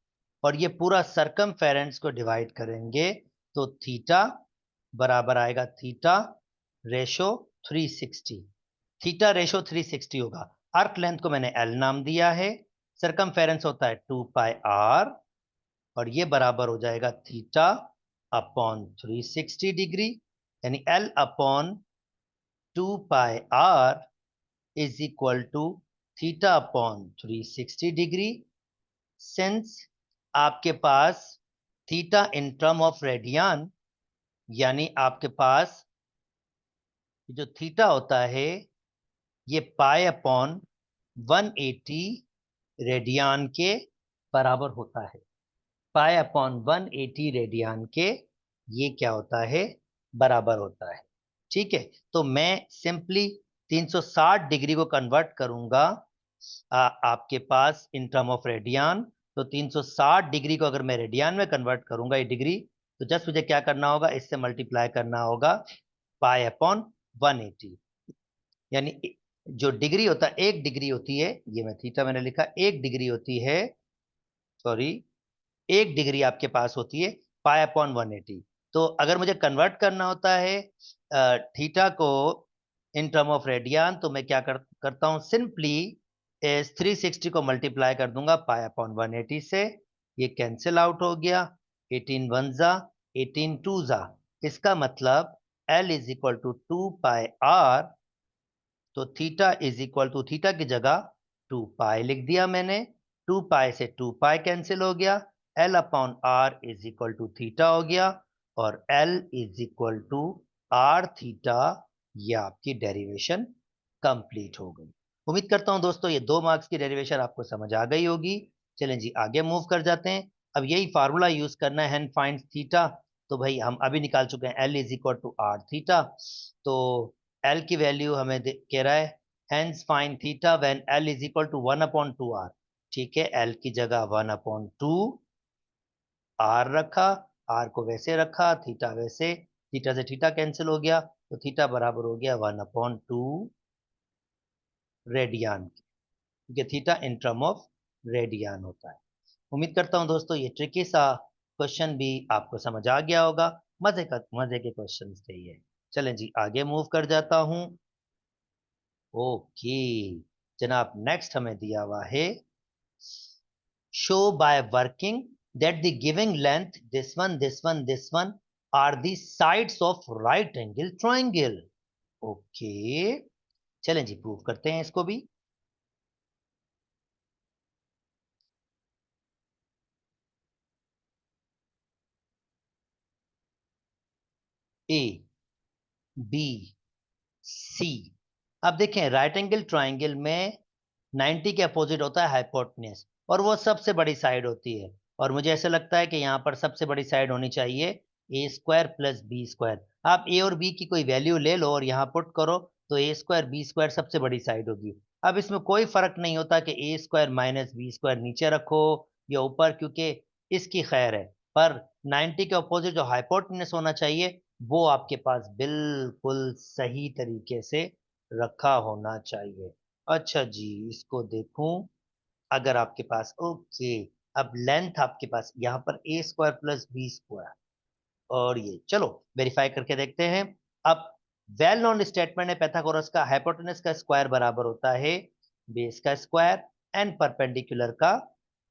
और ये पूरा सरकमफेरेंस को डिवाइड करेंगे तो थीटा बराबर आएगा थीटा रेशो 360। थीटा रेशो 360 होगा। आर्क लेंथ को मैंने एल नाम दिया है, सरकमफेरेंस होता है 2 पाई आर, और ये बराबर हो जाएगा थीटा अपॉन 360 डिग्री, यानी L upon 2 pi r is equal to theta upon 360 degree. Since आपके पास theta in term of radian, यानी आपके पास जो थीटा होता है ये पाई अपॉन 180 रेडियन के बराबर होता है। पाई अपॉन 180 रेडियन के ये क्या होता है, बराबर होता है। ठीक है, तो मैं सिंपली 360 डिग्री को कन्वर्ट करूंगा आपके पास इन टर्म ऑफ रेडियन। तो 360 डिग्री को अगर मैं रेडियन में कन्वर्ट करूंगा ये डिग्री, तो जस्ट मुझे क्या करना होगा, इससे मल्टीप्लाई करना होगा पाई अपॉन 180, यानी जो डिग्री होता है, एक डिग्री होती है, ये मैं थीटा मैंने लिखा, एक डिग्री होती है, सॉरी, एक डिग्री आपके पास होती है पाई अपॉन 180। तो अगर मुझे कन्वर्ट करना होता है थीटा को इन टर्म ऑफ रेडियन, तो मैं क्या करता हूं, सिंपली इस 360 को मल्टीप्लाई कर दूंगा पाई अपॉन 180 से। ये कैंसिल आउट हो गया, 18 वन जा 18 टू जा, इसका मतलब L is equal to 2 pi r. तो theta is equal to, theta की जगह 2 पाई लिख दिया मैंने, 2 पाई से 2 पाई कैंसिल हो गया, L upon R is equal to theta हो गया, और L is equal to R theta. ये आपकी डेरिवेशन कंप्लीट हो गई। उम्मीद करता हूं दोस्तों ये 2 मार्क्स की डेरिवेशन आपको समझ आ गई होगी। चलें जी आगे मूव कर जाते हैं। अब यही फार्मूला यूज करना है, फाइंड थीटा। तो भाई हम अभी निकाल चुके हैं L is equal to R theta. तो एल की वैल्यू हमें कह रहा है hence find theta when L is equal to 1/2 R. ठीक है, एल की जगह 1/2 आर रखा, आर को वैसे रखा, थीटा वैसे, थीटा से थीटा कैंसिल हो गया, तो थीटा बराबर हो गया 1/2 रेडियन, क्योंकि theta in term of radian होता है। उम्मीद करता हूं दोस्तों ये ट्रिकी सा क्वेश्चन भी आपको समझ आ गया होगा। मजे के क्वेश्चन थे ये। चलें जी आगे मूव कर जाता हूं। ओके जनाब, नेक्स्ट हमें दिया हुआ है, show by working that the giving length this one are the sides of right angle triangle. Okay चलें जी प्रूव करते हैं इसको भी। A B C. अब देखें राइट एंगल ट्राइंगल में 90 के अपोजिट होता है हाइपोटेन्यूज, और वो सबसे बड़ी साइड होती है, और मुझे ऐसा लगता है कि यहाँ पर सबसे बड़ी साइड होनी चाहिए ए स्क्वायर प्लस बी स्क्वायर। आप ए और बी की कोई वैल्यू ले लो और यहाँ पुट करो, तो ए स्क्वायर बी स्क्वायर सबसे बड़ी साइड होगी। अब इसमें कोई फर्क नहीं होता कि ए स्क्वायर माइनस बी स्क्वायर नीचे रखो या ऊपर, क्योंकि इसकी खैर है, पर 90 के अपोजिट जो हाइपोटेन्यूज होना चाहिए वो आपके पास बिल्कुल सही तरीके से रखा होना चाहिए। अच्छा जी, इसको देखूं, अगर आपके पास ओके, अब लेंथ आपके पास यहाँ पर ए स्क्वायर प्लस बी स्क्वायर, और ये चलो वेरीफाई करके देखते हैं। अब वेल नोन स्टेटमेंट है पाइथागोरस का, हाइपोटेनस का स्क्वायर बराबर होता है बेस का स्क्वायर एंड परपेंडिकुलर का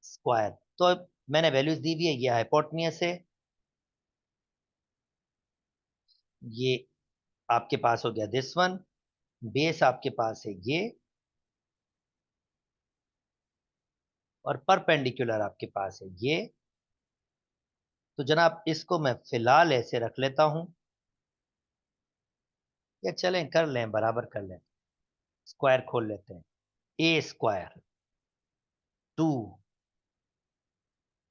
स्क्वायर। तो मैंने वैल्यूज दी हुई है, ये हाइपोटेनियस है, ये आपके पास हो गया दिस वन, बेस आपके पास है ये, और परपेंडिकुलर आपके पास है ये। तो जनाब इसको मैं फिलहाल ऐसे रख लेता हूं, या चलें कर लें, बराबर कर लें, स्क्वायर खोल लेते हैं। A square 2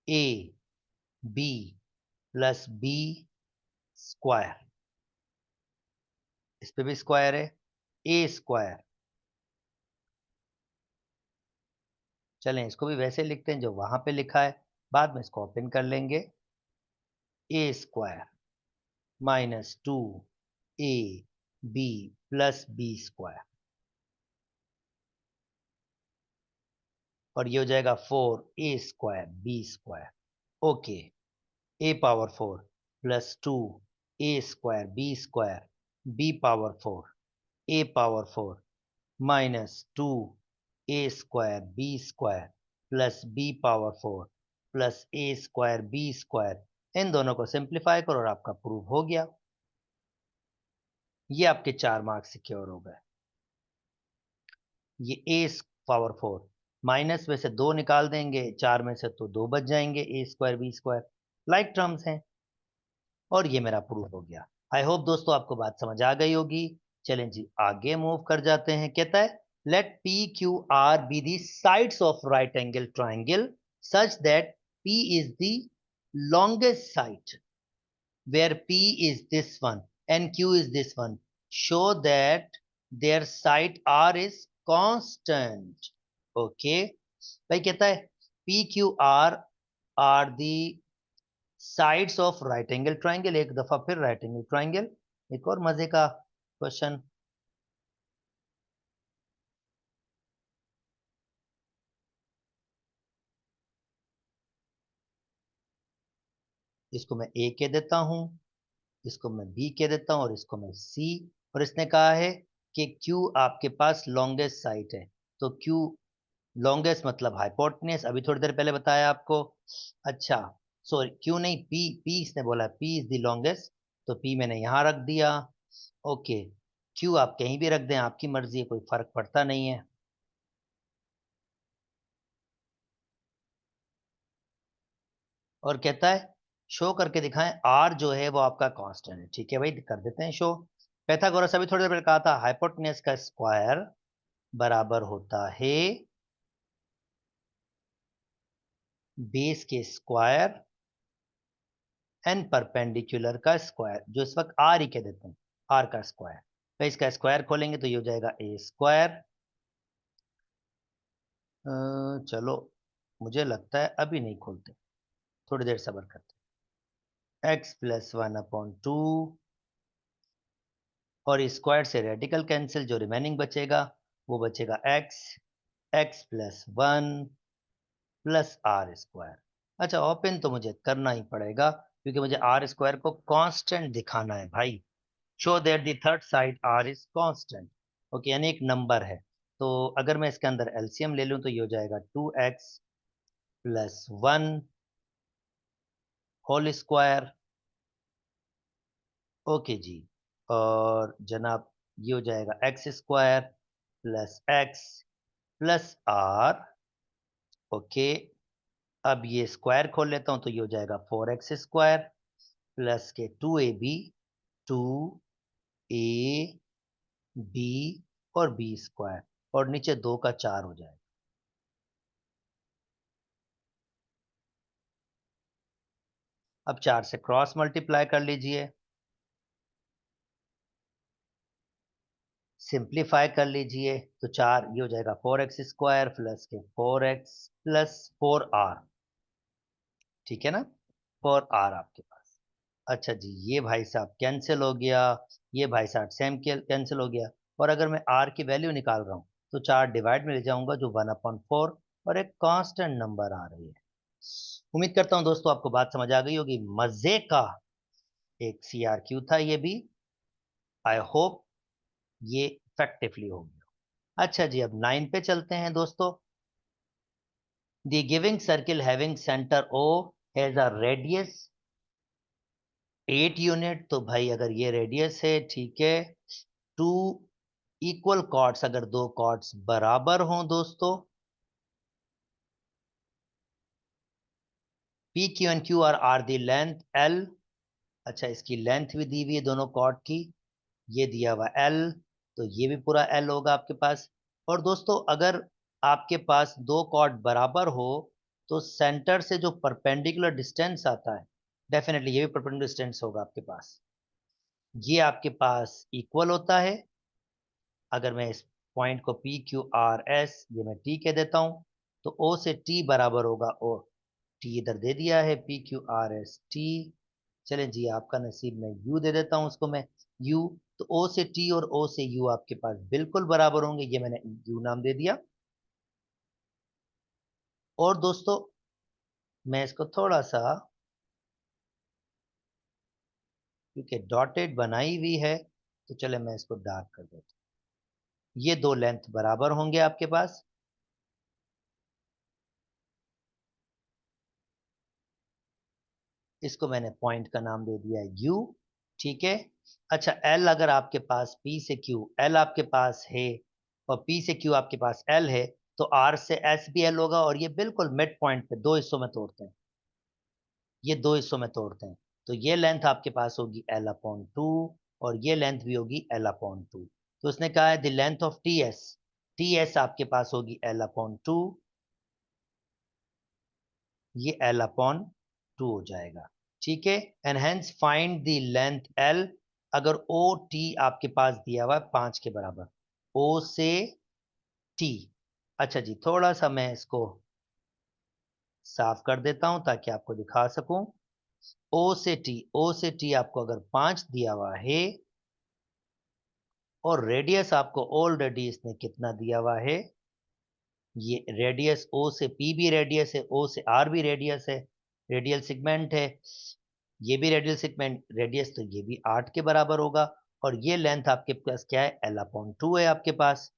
a b plus b square, इस पे भी स्क्वायर है, ए स्क्वायर, चलें इसको भी वैसे लिखते हैं जो वहां पे लिखा है, बाद में इसको ओपन कर लेंगे। A square minus 2 a b plus b square, और ये हो जाएगा 4 a square b square. Okay, a power 4 plus 2 a square b power 4 a power 4 minus 2 a square plus b power 4 plus a square b square. इन दोनों को simplify करो और आपका प्रूव हो गया। ये आपके 4 मार्क्स सिक्योर हो गए। ये ए पावर 4 माइनस में से 2 निकाल देंगे, 4 में से तो 2 बच जाएंगे, a square b square like terms हैं, और ये मेरा प्रूफ हो गया। आई होप दोस्तों आपको बात समझ आ गई होगी। चलें जी आगे मूव कर जाते हैं। कहता है let P Q R be the sides of right angle triangle such that P is the longest side where p is this one and q is this one. Show that their side r is constant. Okay, भाई कहता है p q r are the sides of right angle triangle. एक दफा फिर right angle triangle, एक और मजे का क्वेश्चन। इसको मैं ए कह देता हूं, इसको मैं बी कह देता हूं, और इसको मैं सी। और इसने कहा है कि क्यू आपके पास लॉन्गेस्ट साइड है, तो क्यू लॉन्गेस्ट मतलब हाइपोटेन्यूस, अभी थोड़ी देर पहले बताया आपको। अच्छा सॉरी, क्यू नहीं, पी, पी इसने बोला पी इज द लॉन्गेस्ट, तो पी मैंने यहां रख दिया। ओके, क्यू आप कहीं भी रख दें, आपकी मर्जी है, कोई फर्क पड़ता नहीं है। और कहता है शो करके दिखाएं आर जो है वो आपका कांस्टेंट है। ठीक है भाई, कर देते हैं शो। पैथागोरस अभी थोड़ी देर पहले कहा था हाइपोटेन्यूस का स्क्वायर बराबर होता है बेस के स्क्वायर एन परपेंडिकुलर का स्क्वायर, जो इस वक्त आर ही कह देते हैं, आर का स्क्वायर। तो इसका स्क्वायर खोलेंगे तो ये हो जाएगा ए स्क्वायर। चलो, मुझे लगता है अभी नहीं खोलते, थोड़ी देर सब्र करते। एक्स प्लस 1/2, और स्क्वायर से रेडिकल कैंसिल, जो रिमेनिंग बचेगा वो बचेगा X, X plus 1 plus R square. अच्छा, ओपन तो मुझे करना ही पड़ेगा क्योंकि मुझे आर स्क्वायर को कांस्टेंट दिखाना है भाई। Show that the third side R is constant. Okay, यानी एक नंबर है। तो अगर मैं इसके अंदर एलसीएम ले लूं तो ये हो जाएगा 2x plus 1 whole square. Okay जी, और जनाब ये हो जाएगा x square plus x plus r. Okay, अब ये स्क्वायर खोल लेता हूं तो ये हो जाएगा 4x स्क्वायर प्लस के 2ab, 2ab और बी स्क्वायर, और नीचे 2 का 4 हो जाएगा। अब 4 से क्रॉस मल्टीप्लाई कर लीजिए, सिंप्लीफाई कर लीजिए, तो 4 ये हो जाएगा 4x स्क्वायर प्लस के 4x प्लस 4r। ठीक है ना, 4r आपके पास। अच्छा जी, ये भाई साहब कैंसिल हो गया, ये भाई साहब सेम कैंसिल हो गया। और अगर मैं r की वैल्यू निकाल रहा हूं तो 4 डिवाइड में ले जाऊंगा जो 1/4, और एक कांस्टेंट नंबर आ रही है। उम्मीद करता हूं दोस्तों आपको बात समझ आ गई होगी। मजे का एक CRQ था ये भी। आई होप ये इफेक्टिवली हो गया। अच्छा जी, अब 9 पे चलते हैं दोस्तों। The giving circle having centre O has a radius 8 unit. तो भाई अगर ये रेडियस है, ठीक है, टू इक्वल कॉर्ड्स, अगर दो कॉर्ड्स बराबर हों दोस्तों, P Q and Q R the length L. अच्छा, इसकी लेंथ भी दी हुई है दोनों कॉर्ड की, ये दिया हुआ एल, तो ये भी पूरा एल होगा आपके पास। और दोस्तों अगर आपके पास दो कॉर्ड बराबर हो तो सेंटर से जो परपेंडिकुलर डिस्टेंस आता है, डेफिनेटली ये भी परपेंडिकुलर डिस्टेंस होगा आपके पास, ये आपके पास इक्वल होता है। अगर मैं इस पॉइंट को पी क्यू आर एस, ये मैं टी कह देता हूं, तो ओ से टी बराबर होगा, ओ टी इधर दे दिया है, P Q R S T. चलें जी, आपका नसीब, मैं यू दे देता हूं उसको मैं। यू, तो ओ से टी और ओ से यू आपके पास बिल्कुल बराबर होंगे, ये मैंने यू नाम दे दिया। और दोस्तों मैं इसको थोड़ा सा, क्योंकि डॉटेड बनाई हुई है, तो चले मैं इसको डार्क कर देता हूं। ये दो लेंथ बराबर होंगे आपके पास। इसको मैंने पॉइंट का नाम दे दिया यू। ठीक है। अच्छा, एल अगर आपके पास पी से क्यू, एल आपके पास है और पी से क्यू आपके पास एल है, तो आर से एस भी एल होगा, और ये बिल्कुल मिड पॉइंट पे दो हिस्सों में तोड़ते हैं। ये दो हिस्सों में तोड़ते हैं, तो ये लेंथ आपके पास होगी एल अपॉन टू, और ये लेंथ भी होगी एल अपॉन टू। तो उसने कहा है the length of T S, T S आपके पास होगी एल अपॉन टू, ये एल अपॉन टू हो जाएगा। ठीक है। And hence find the length L, अगर ओ टी आपके पास दिया हुआ है 5 के बराबर, ओ से टी। अच्छा जी, थोड़ा सा मैं इसको साफ कर देता हूं ताकि आपको दिखा सकूं। ओ से टी, ओ से टी आपको अगर 5 दिया हुआ है, और रेडियस आपको ऑलरेडी इसने कितना दिया हुआ है, ये रेडियस ओ से पी भी रेडियस है, ओ से आर भी रेडियस है, रेडियल सेगमेंट है, ये भी रेडियल सेगमेंट रेडियस, तो ये भी 8 के बराबर होगा। और ये लेंथ आपके पास क्या है, एल अपॉन टू है आपके पास।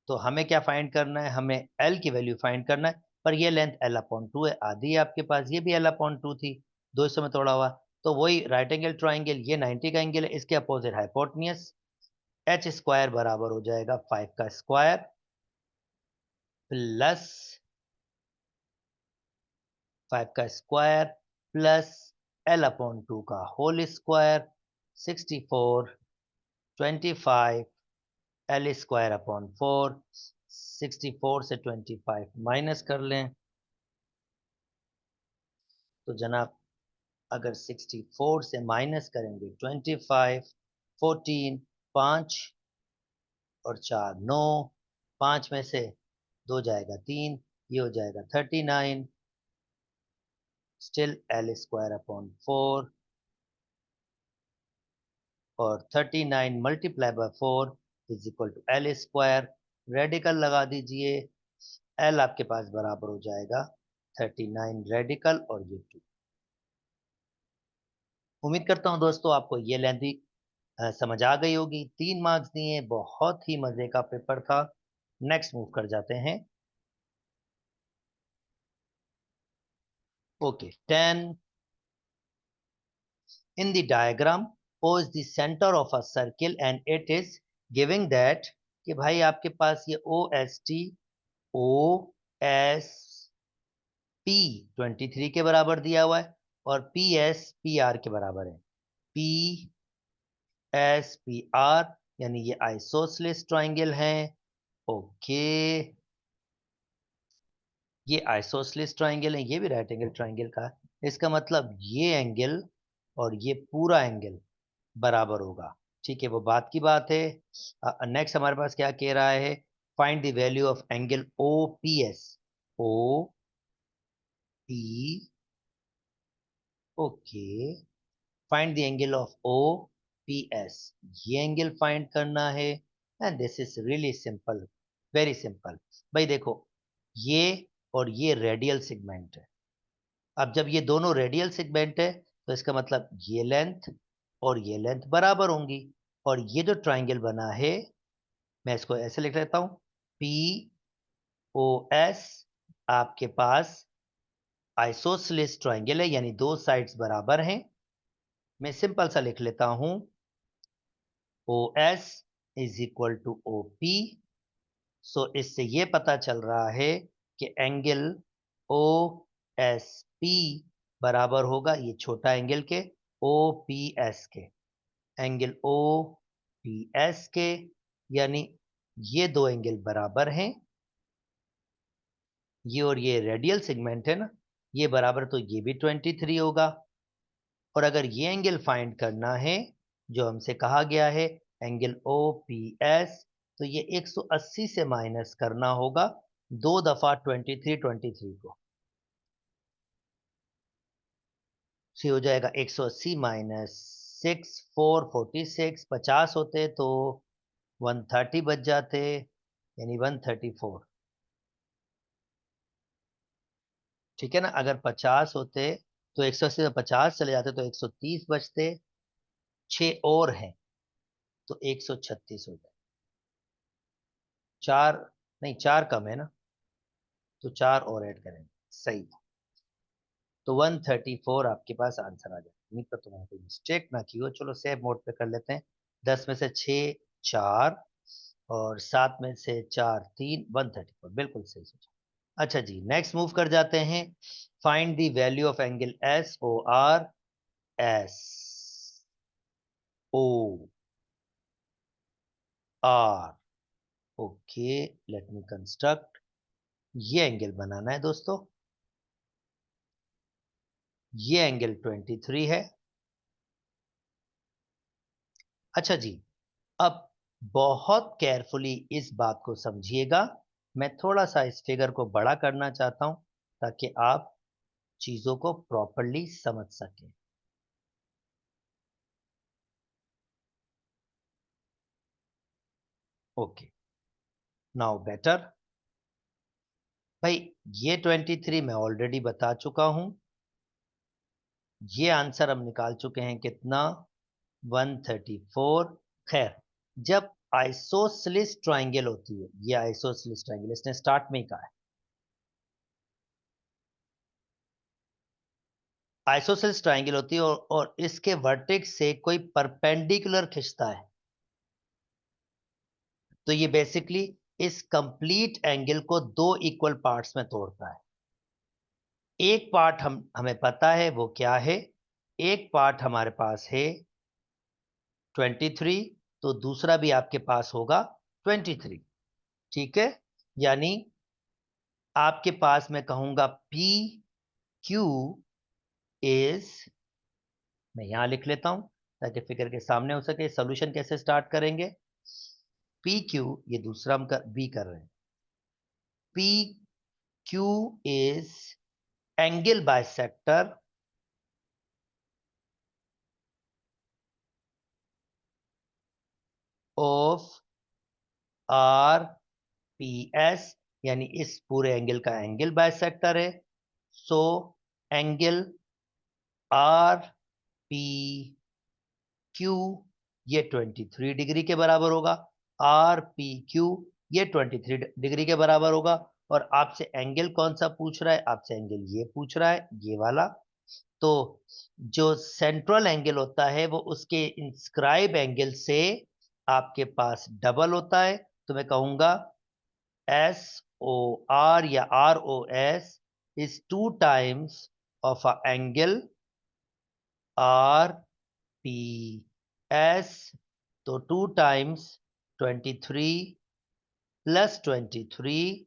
तो हमें क्या फाइंड करना है, हमें एल की वैल्यू फाइंड करना है, पर ये लेंथ एल अपॉन टू है, आधी है आपके पास, ये भी एल अपॉन टू थी, दो हिस्सों में तोड़ा हुआ। तो वही राइट एंगल ट्राइंगल, ये 90 का एंगल है, इसके अपोजिट हाइपोटेन्यूस, एच स्क्वायर बराबर हो जाएगा 5 का स्क्वायर प्लस 5 का square plus L upon two का whole square, 64, 25, L square upon 4। 64 से 25 माइनस कर लें, तो जनाब अगर 64 से माइनस करेंगे 25, 14, 5 और 4 9, 5 में से 2 जाएगा 3, ये हो जाएगा 39, स्टिल एल स्क्वायर अपॉन 4, और 39 multiply by 4 is equal to L square. Radical लगा दीजिए, एल आपके पास बराबर हो जाएगा 39 रेडिकल, और ये 2। उम्मीद करता हूं दोस्तों आपको ये लेंथी समझ आ गई होगी। 3 मार्क्स दिए, बहुत ही मजे का पेपर था। नेक्स्ट मूव कर जाते हैं। Okay, 10 in the diagram O is the center of a circle and it is giving that कि भाई आपके पास ये OST OS P 23 के बराबर दिया हुआ है, और PS PR के बराबर है। PSPR यानी ये आइसोसेलेस ट्राइंगल है। ओके, ये आइसोसेलेस ट्राइंगल है, ये भी राइट एंगल ट्राइंगल का है। इसका मतलब ये एंगल और ये पूरा एंगल बराबर होगा। ठीक है, वो बात की बात है। नेक्स्ट हमारे पास क्या कह रहा है, find the value of angle O P S. O P, okay, find the angle of O P S, ये एंगल फाइंड करना है। And this is really simple, very simple. भाई देखो, ये और ये रेडियल सेगमेंट है। अब जब ये दोनों रेडियल सेगमेंट है, तो इसका मतलब ये लेंथ और ये लेंथ बराबर होंगी। और ये जो ट्राइंगल बना है, मैं इसको ऐसे लिख लेता हूं, पी ओ एस आपके पास आइसोसेलेस ट्राइंगल है, यानी दो साइड्स बराबर हैं। मैं सिंपल सा लिख लेता हूं, O S is equal to O P. So इससे ये पता चल रहा है कि एंगल ओ एस पी बराबर होगा ये छोटा एंगल के ओ पी एस के, एंगल ओ पी एस के, यानी ये दो एंगल बराबर हैं। ये और ये रेडियल सेगमेंट है ना, ये बराबर, तो ये भी 23 होगा। और अगर ये एंगल फाइंड करना है जो हमसे कहा गया है, एंगल ओ पी एस, तो ये 180 से माइनस करना होगा दो दफा 23 23 को। सी हो जाएगा 180 माइनस 6 446, 50 होते तो 130 बच जाते, यानी 134। ठीक है ना, अगर 50 होते तो 180 से 50 चले जाते तो 130 बचते, 6 और हैं तो 136 हो जाए। चार, नहीं 4 कम है ना, तो 4 और ऐड करेंगे, सही। तो 134 आपके पास आंसर आ जाए। उम्मीद करता हूँ कोई मिस्टेक ना की हो। चलो सेव मोड पे कर लेते हैं। 10 में से 6 4 और 7 में से 4 3, 134 बिल्कुल सही सोचा। अच्छा जी, नेक्स्ट मूव कर जाते हैं। Find the value of angle S O R, S O R. Okay, let me construct. ये एंगल बनाना है दोस्तों। ये एंगल 23 है। अच्छा जी, अब बहुत केयरफुली इस बात को समझिएगा। मैं थोड़ा सा इस फिगर को बड़ा करना चाहता हूं ताकि आप चीजों को प्रॉपरली समझ सकें। Okay, now better. भाई, ये 23 मैं ऑलरेडी बता चुका हूं। ये आंसर हम निकाल चुके हैं कितना, 134। खैर, जब आइसोसेलेस ट्राइंगल होती है, ये आइसोसेलेस ट्राइंगल इसने स्टार्ट में ही कहा है, आइसोसेलेस ट्राइंगल होती है और इसके वर्टेक्स से कोई परपेंडिकुलर खिंचता है, तो ये बेसिकली इस कंप्लीट एंगल को दो इक्वल पार्ट्स में तोड़ता है। एक पार्ट हमें पता है वो क्या है। एक पार्ट हमारे पास है 23, तो दूसरा भी आपके पास होगा 23। ठीक है, यानी आपके पास मैं कहूंगा पी क्यू इज, मैं यहां लिख लेता हूं ताकि फिगर के सामने हो सके। सोल्यूशन कैसे स्टार्ट करेंगे, पी क्यू, ये दूसरा हम बी कर रहे हैं। P Q is angle bisector of are P S, यानी इस पूरे एंगल का एंगल बाइसेक्टर है। So angle R P Q ये 23 डिग्री के बराबर होगा। आर पी क्यू ये 23 डिग्री के बराबर होगा। और आपसे एंगल कौन सा पूछ रहा है, आपसे एंगल ये पूछ रहा है, ये वाला। तो जो सेंट्रल एंगल होता है वो उसके इंस्क्राइब एंगल से आपके पास डबल होता है। तो मैं कहूंगा एस ओ आर या R O S is two times of a angle R P S. तो 2 टाइम्स 23 प्लस 23,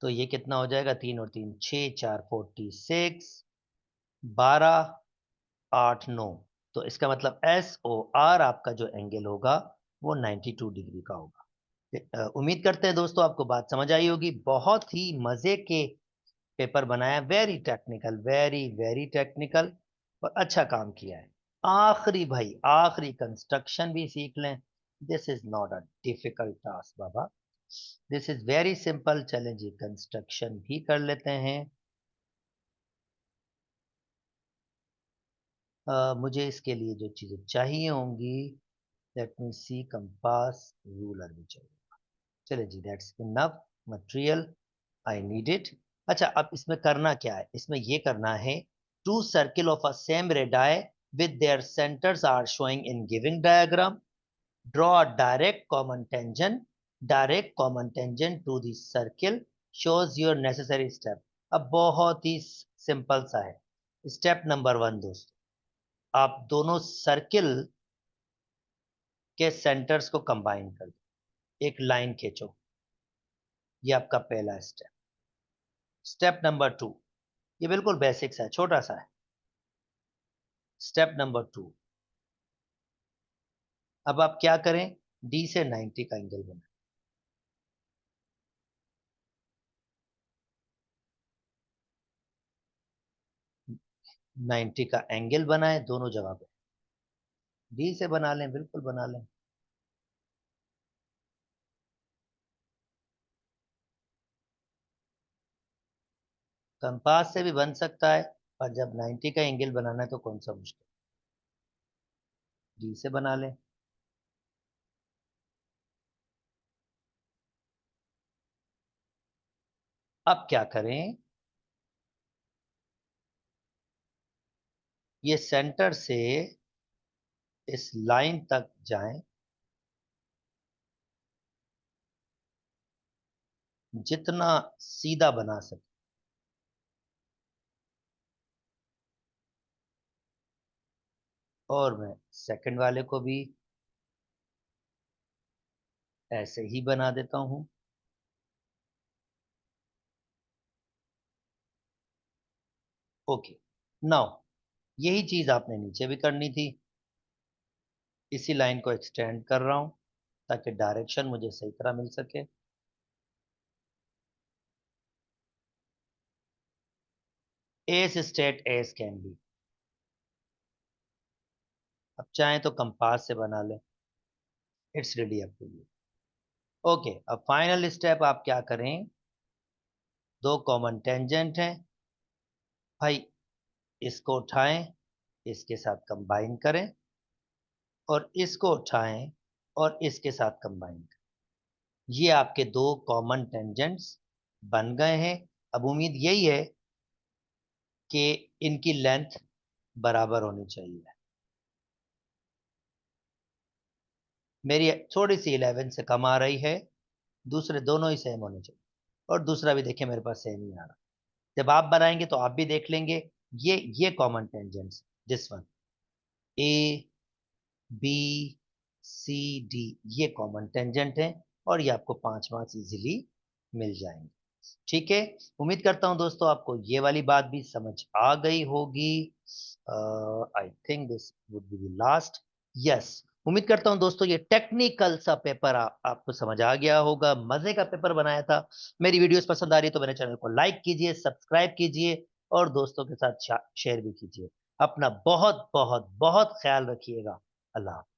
तो ये कितना हो जाएगा, 3 और 3 6, 4 46, 12 8 9। तो इसका मतलब एस ओ आर आपका जो एंगल होगा वो 92 डिग्री का होगा। उम्मीद करते हैं दोस्तों आपको बात समझ आई होगी। बहुत ही मजे के पेपर बनाया, very technical, very very technical, और अच्छा काम किया है। आखिरी भाई, आखिरी कंस्ट्रक्शन भी सीख लें। This is not a difficult task Baba, this is very simple. चलें जी, कंस्ट्रक्शन भी कर लेते हैं। मुझे इसके लिए जो चीजें चाहिए होंगी, let me see, compass, ruler भी चाहिए। चले जी, that's enough material, I need it. अच्छा, अब इसमें करना क्या है, इसमें ये करना है, two circle of a same radii with their centers are showing in giving diagram. Draw a direct common tangent to the circle shows your necessary step. अब बहुत ही सिंपल सा है। स्टेप नंबर 1 दोस्तों, आप दोनों सर्किल के सेंटर्स को combine कर दो, एक लाइन खींचो। ये आपका पहला स्टेप। स्टेप नंबर 2, ये बिल्कुल बेसिक्स है, छोटा सा है। स्टेप नंबर 2, अब आप क्या करें, डी से 90 का एंगल बनाएं। 90 का एंगल बनाए दोनों जगह पे। डी से बना लें, बिल्कुल बना लें। कंपास से भी बन सकता है, पर जब 90 का एंगल बनाना है तो कौन सा मुश्किल। डी से बना लें। अब क्या करें, ये सेंटर से इस लाइन तक जाएं, जितना सीधा बना सके। और मैं सेकंड वाले को भी ऐसे ही बना देता हूं। ओके, नाउ यही चीज आपने नीचे भी करनी थी। इसी लाइन को एक्सटेंड कर रहा हूं ताकि डायरेक्शन मुझे सही तरह मिल सके। S state S can be. अब चाहें तो कंपास से बना लें, it's ready up to you. Okay, अब फाइनल स्टेप आप क्या करें, दो कॉमन टेंजेंट हैं भाई, इसको उठाएं, इसके साथ कंबाइन करें, और इसको उठाएं और इसके साथ कंबाइन करें। ये आपके दो कॉमन टेंजेंट्स बन गए हैं। अब उम्मीद यही है कि इनकी लेंथ बराबर होनी चाहिए। मेरी थोड़ी सी 11 से कम आ रही है, दूसरे दोनों ही सेम होने चाहिए। और दूसरा भी देखिए मेरे पास सेम ही आ रहा। जब आप बनाएंगे तो आप भी देख लेंगे। ये common tangents, this one, A B C D, ये कॉमन टेंजेंट हैं, और ये आपको 5 मार्क्स इजीली मिल जाएंगे। ठीक है, उम्मीद करता हूं दोस्तों आपको ये वाली बात भी समझ आ गई होगी। I think this would be the last. Yes, उम्मीद करता हूं दोस्तों ये टेक्निकल सा पेपर आपको समझ आ गया होगा, मजे का पेपर बनाया था। मेरी वीडियोस पसंद आ रही है तो मेरे चैनल को लाइक कीजिए, सब्सक्राइब कीजिए, और दोस्तों के साथ शेयर भी कीजिए। अपना बहुत बहुत बहुत ख्याल रखिएगा। अल्लाह हाफ़िज़।